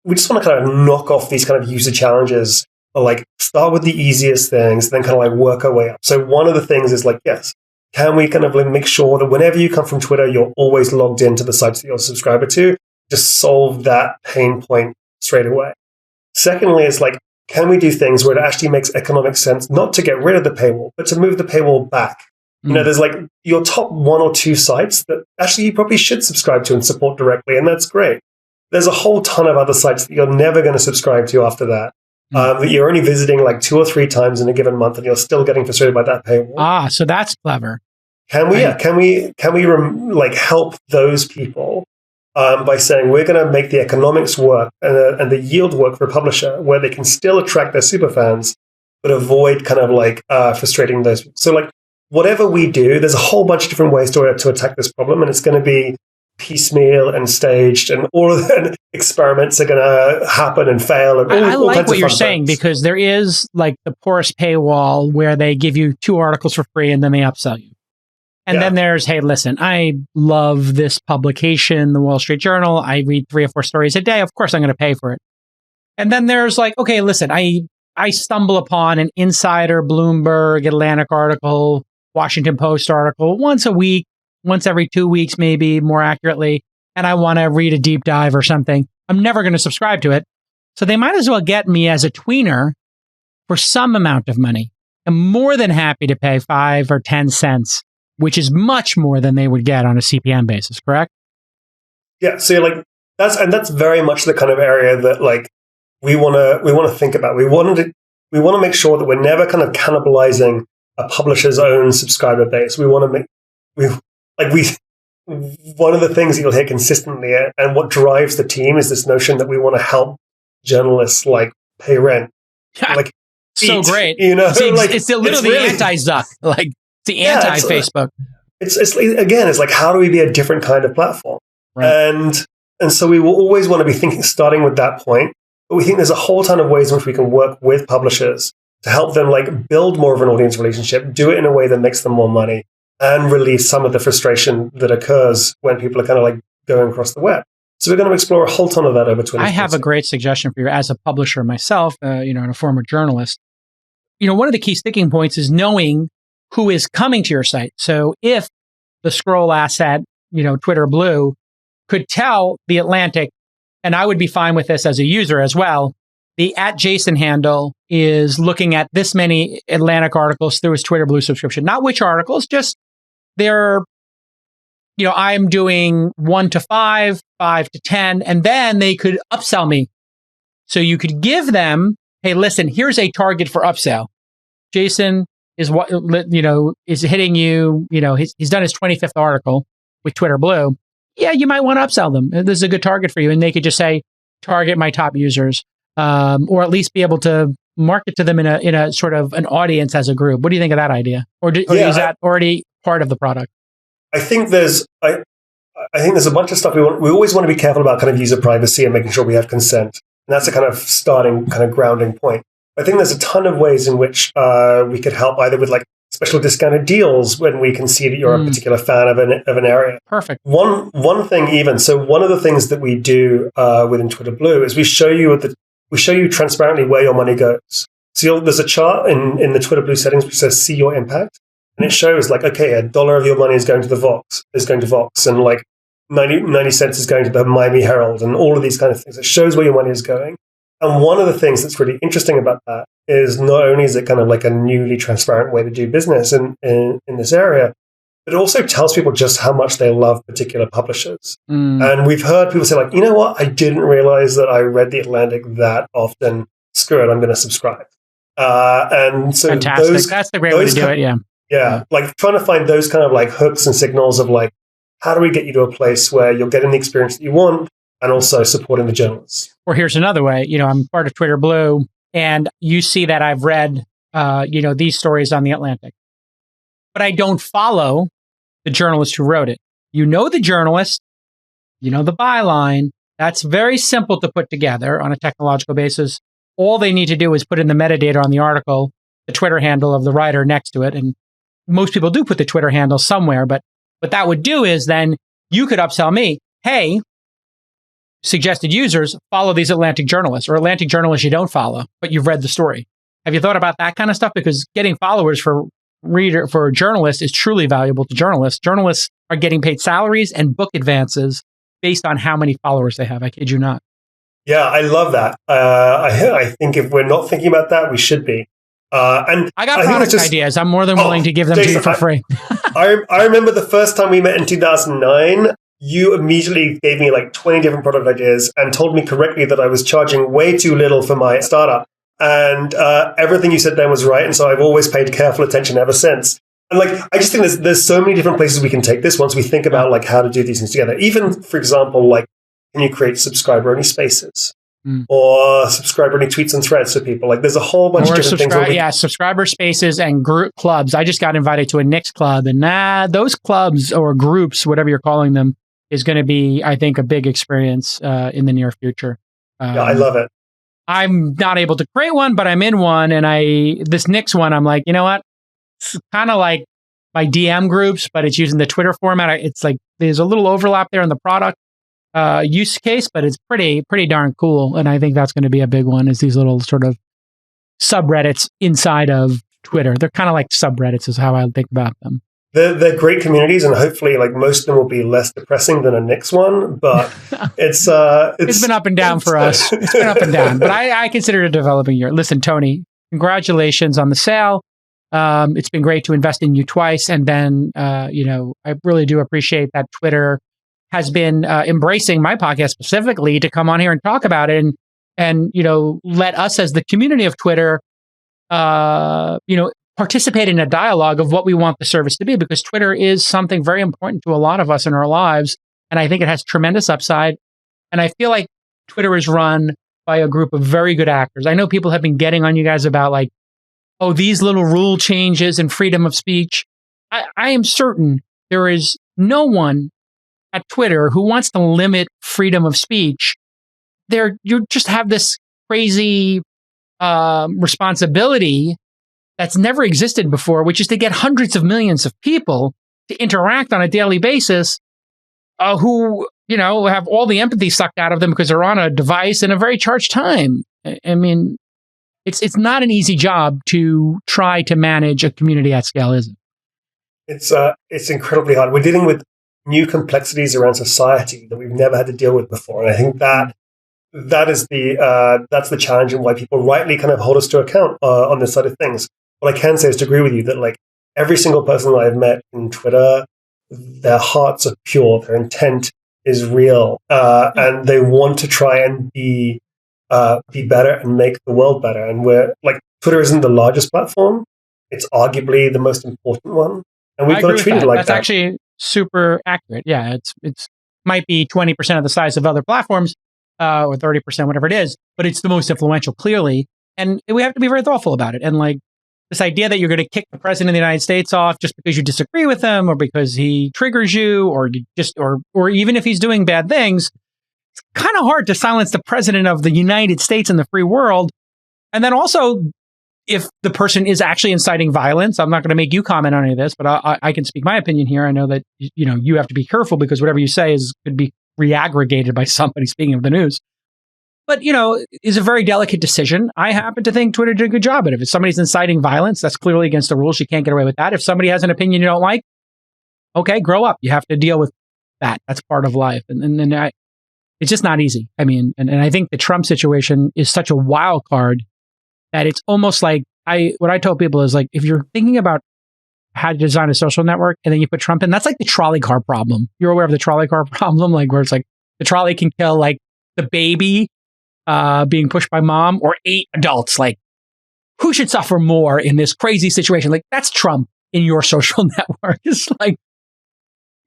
S4: we just want to kind of knock off these kind of user challenges, or like start with the easiest things, then kind of like work our way up. So one of the things is like, yes, can we kind of like make sure that whenever you come from Twitter, you're always logged into the sites that you're a subscriber to? Just solve that pain point straight away. Secondly, it's like, can we do things where it actually makes economic sense not to get rid of the paywall, but to move the paywall back? There's like your top 1 or 2 sites that actually you probably should subscribe to and support directly, and that's great. There's a whole ton of other sites that you're never going to subscribe to after that, that you're only visiting like 2 or 3 times in a given month, and you're still getting frustrated by that paywall.
S1: So that's clever.
S4: Can we help those people by saying we're going to make the economics work and the yield work for a publisher where they can still attract their super fans, but avoid kind of like frustrating those people. So like whatever we do, there's a whole bunch of different ways to attack this problem, and it's going to be piecemeal and staged, and all of the experiments are going to happen and fail. And
S1: I like what you're saying, because there is like the porous paywall where they give you 2 articles for free and then they upsell you. And then there's, hey, listen, I love this publication, the Wall Street Journal. I read 3 or 4 stories a day. Of course, I'm going to pay for it. And then there's like, okay, listen, I stumble upon an Insider, Bloomberg, Atlantic article, Washington Post article once a week, once every 2 weeks, maybe more accurately, and I want to read a deep dive or something. I'm never going to subscribe to it. So they might as well get me as a tweener for some amount of money. I'm more than happy to pay 5 or 10 cents, which is much more than they would get on a CPM basis, correct?
S4: Yeah. So you're like, that's very much the kind of area that like we want to think about. We want to make sure that we're never kind of cannibalizing a publisher's own subscriber base. One of the things that you'll hear consistently, and what drives the team, is this notion that we want to help journalists like pay rent, like
S1: so
S4: eat,
S1: great. It's literally the anti-Zuck, like the anti-Facebook.
S4: It's like, how do we be a different kind of platform? Right. And so we will always want to be starting with that point. But we think there's a whole ton of ways in which we can work with publishers to help them like build more of an audience relationship, do it in a way that makes them more money, and relieve some of the frustration that occurs when people are kind of like going across the web. So we're going to explore a whole ton of that over 20.
S1: I have a great suggestion for you as a publisher myself, and a former journalist. One of the key sticking points is knowing who is coming to your site. So if the scroll asset, Twitter Blue, could tell the Atlantic, and I would be fine with this as a user as well, the @Jason handle is looking at this many Atlantic articles through his Twitter Blue subscription. Not which articles, just they're, I'm doing 1 to 5, 5 to 10, and then they could upsell me. So you could give them, hey, listen, here's a target for upsell. Jason is is hitting you, he's done his 25th article with Twitter Blue. Yeah, you might want to upsell them. This is a good target for you. And they could just say, target my top users, or at least be able to market to them in a sort of an audience as a group. What do you think of that idea? Or is that already part of the product?
S4: I think there's a bunch of stuff we always want to be careful about, kind of user privacy and making sure we have consent. And that's a kind of starting, kind of grounding point. I think there's a ton of ways in which we could help, either with like special discounted deals when we can see that you're a particular fan of an area.
S1: Perfect.
S4: One thing even. So one of the things that we do within Twitter Blue is we show you transparently where your money goes. So there's a chart in the Twitter Blue settings which says "See your impact," and it shows like, okay, $1 of your money is going to Vox, and like 90 cents is going to the Miami Herald, and all of these kind of things. It shows where your money is going. And one of the things that's really interesting about that is not only is it kind of like a newly transparent way to do business in this area, but it also tells people just how much they love particular publishers. And we've heard people say like, you know what, I didn't realize that I read The Atlantic that often. Screw it, I'm going to subscribe. And so
S1: fantastic. That's the great way to do it.
S4: Yeah. Like trying to find those kind of like hooks and signals of like, how do we get you to a place where you're getting the experience that you want and also supporting the journalists?
S1: Or here's another way. I'm part of Twitter Blue, and you see that I've read, these stories on The Atlantic, but I don't follow the journalist who wrote it. You know the journalist, the byline. That's very simple to put together on a technological basis. All they need to do is put in the metadata on the article, the Twitter handle of the writer next to it. And most people do put the Twitter handle somewhere, but what that would do is then you could upsell me, hey, suggested users, follow these Atlantic journalists, or Atlantic journalists you don't follow, but you've read the story. Have you thought about that kind of stuff? Because getting followers for a journalist is truly valuable to journalists. Journalists are getting paid salaries and book advances based on how many followers they have. I kid you not.
S4: Yeah, I love that. I think if we're not thinking about that, we should be. And
S1: I got product ideas. I'm more than willing to give them to you for free.
S4: I remember the first time we met in 2009, you immediately gave me like 20 different product ideas and told me correctly that I was charging way too little for my startup. And everything you said then was right. And so I've always paid careful attention ever since. And like, I just think there's so many different places we can take this once we think about like how to do these things together. Even, for example, like, can you create subscriber-only spaces? Or subscriber-only tweets and threads for people? Like, there's a whole bunch of different things. Subscriber
S1: spaces and group clubs. I just got invited to a Knicks club, and those clubs or groups, whatever you're calling them, is going to be, I think, a big experience in the near future.
S4: Yeah, I love it.
S1: I'm not able to create one, but I'm in one, and this Knicks one, I'm like, you know what? It's kind of like my DM groups, but it's using the Twitter format. It's like there's a little overlap there in the product use case, but it's pretty darn cool. And I think that's going to be a big one, is these little sort of subreddits inside of Twitter. They're kind of like subreddits is how I think about them.
S4: They're great communities, and hopefully like most of them will be less depressing than a Knicks one, but it's
S1: been up and down for us. It's been up and down, but I consider it a developing year. Listen, Tony, congratulations on the sale. It's been great to invest in you twice. And then, I really do appreciate that Twitter has been embracing my podcast specifically to come on here and talk about it and let us as the community of Twitter, participate in a dialogue of what we want the service to be, because Twitter is something very important to a lot of us in our lives. And I think it has tremendous upside. And I feel like Twitter is run by a group of very good actors. I know people have been getting on you guys about like, oh, these little rule changes and freedom of speech. I am certain there is no one at Twitter who wants to limit freedom of speech. You just have this crazy responsibility that's never existed before, which is to get hundreds of millions of people to interact on a daily basis who, have all the empathy sucked out of them because they're on a device in a very charged time. I mean, it's not an easy job to try to manage a community at scale, is it?
S4: It's incredibly hard. We're dealing with new complexities around society that we've never had to deal with before. And I think that's the challenge, and why people rightly kind of hold us to account on this side of things. What I can say is to agree with you that like every single person that I've met in Twitter, their hearts are pure, their intent is real, and they want to try and be better and make the world better. And we're like, Twitter isn't the largest platform; it's arguably the most important one, and we've got to treat it like that.
S1: That's actually super accurate. Yeah, it's might be 20% of the size of other platforms, or 30%, whatever it is, but it's the most influential, clearly. And we have to be very thoughtful about it. And like this idea that you're going to kick the president of the United States off just because you disagree with him or because he triggers you or you just, or even if he's doing bad things, it's kind of hard to silence the president of the United States and the free world. And then also, if the person is actually inciting violence, I'm not going to make you comment on any of this, but I can speak my opinion here. I know that, you know, you have to be careful because whatever you say could be re-aggregated by somebody, speaking of the news. But, you know, it's a very delicate decision. I happen to think Twitter did a good job at it. If somebody's inciting violence, that's clearly against the rules. You can't get away with that. If somebody has an opinion you don't like, okay, grow up. You have to deal with that. That's part of life. And it's just not easy. I mean, and I think the Trump situation is such a wild card that it's almost like what I told people is like, if you're thinking about how to design a social network and then you put Trump in, that's like the trolley car problem. You're aware of the trolley car problem, like where it's like the trolley can kill like the baby being pushed by mom or 8 adults. Like, who should suffer more in this crazy situation? Like, that's Trump in your social network. It's like,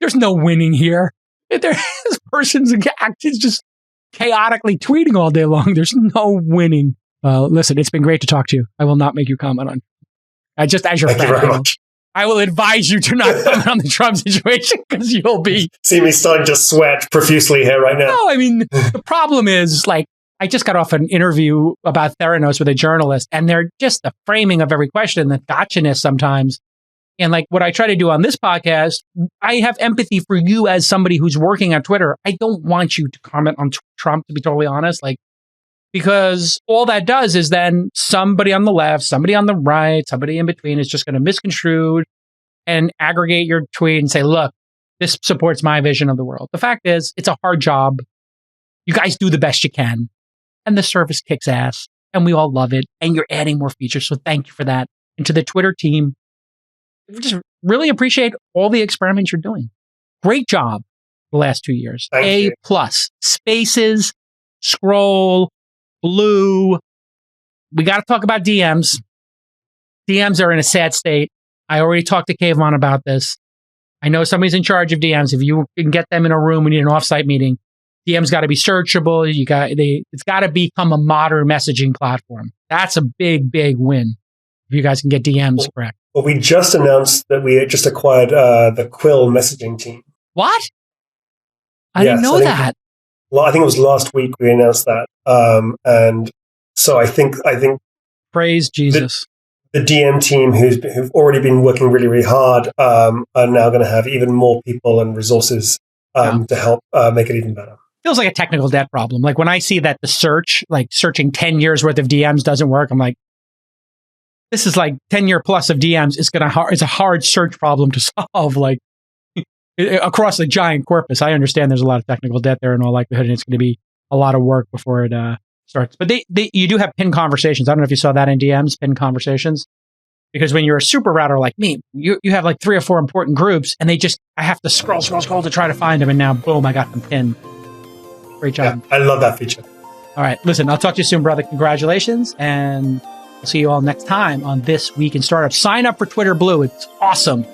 S1: there's no winning here. This person's act is just chaotically tweeting all day long. There's no winning. Listen, it's been great to talk to you. I will not make you comment on. Just as your friend, I will advise you to not comment on the Trump situation because you'll be.
S4: See me starting to sweat profusely here right now.
S1: No, I mean, the problem is like, I just got off an interview about Theranos with a journalist, and they're just the framing of every question, the gotchiness sometimes. And like what I try to do on this podcast, I have empathy for you as somebody who's working on Twitter. I don't want you to comment on Trump, to be totally honest, like, because all that does is then somebody on the left, somebody on the right, somebody in between is just going to misconstrue and aggregate your tweet and say, look, this supports my vision of the world. The fact is, it's a hard job. You guys do the best you can. And the service kicks ass. And we all love it. And you're adding more features. So thank you for that. And to the Twitter team, we just really appreciate all the experiments you're doing. Great job the last 2 years. A+. Spaces, scroll, blue. We got to talk about DMs. DMs are in a sad state. I already talked to Kayvon about this. I know somebody's in charge of DMs. If you can get them in a room, we need an offsite meeting. DM's got to be searchable. It's got to become a modern messaging platform. That's a big, big win. If you guys can get DMs correct.
S4: Well, we just announced that we just acquired the Quill messaging team.
S1: What? I didn't know that.
S4: Well, I think it was last week we announced that. And so I think
S1: praise Jesus.
S4: The DM team who've already been working really, really hard are now going to have even more people and resources to help make it even better.
S1: Feels like a technical debt problem. Like when I see that the search, like searching 10 years worth of DMs doesn't work, I'm like, this is like 10 year plus of DMs. It's a hard search problem to solve. Like across the giant corpus. I understand there's a lot of technical debt there in all likelihood, and it's going to be a lot of work before it starts. But you do have pinned conversations. I don't know if you saw that in DMs, pinned conversations. Because when you're a super router like me, you have like 3 or 4 important groups, and I have to scroll to try to find them, and now boom, I got them pinned. Great job.
S4: Yeah, I love that feature.
S1: All right, listen, I'll talk to you soon, brother. Congratulations, and we'll see you all next time on This Week in Startups. Sign up for Twitter Blue. It's awesome.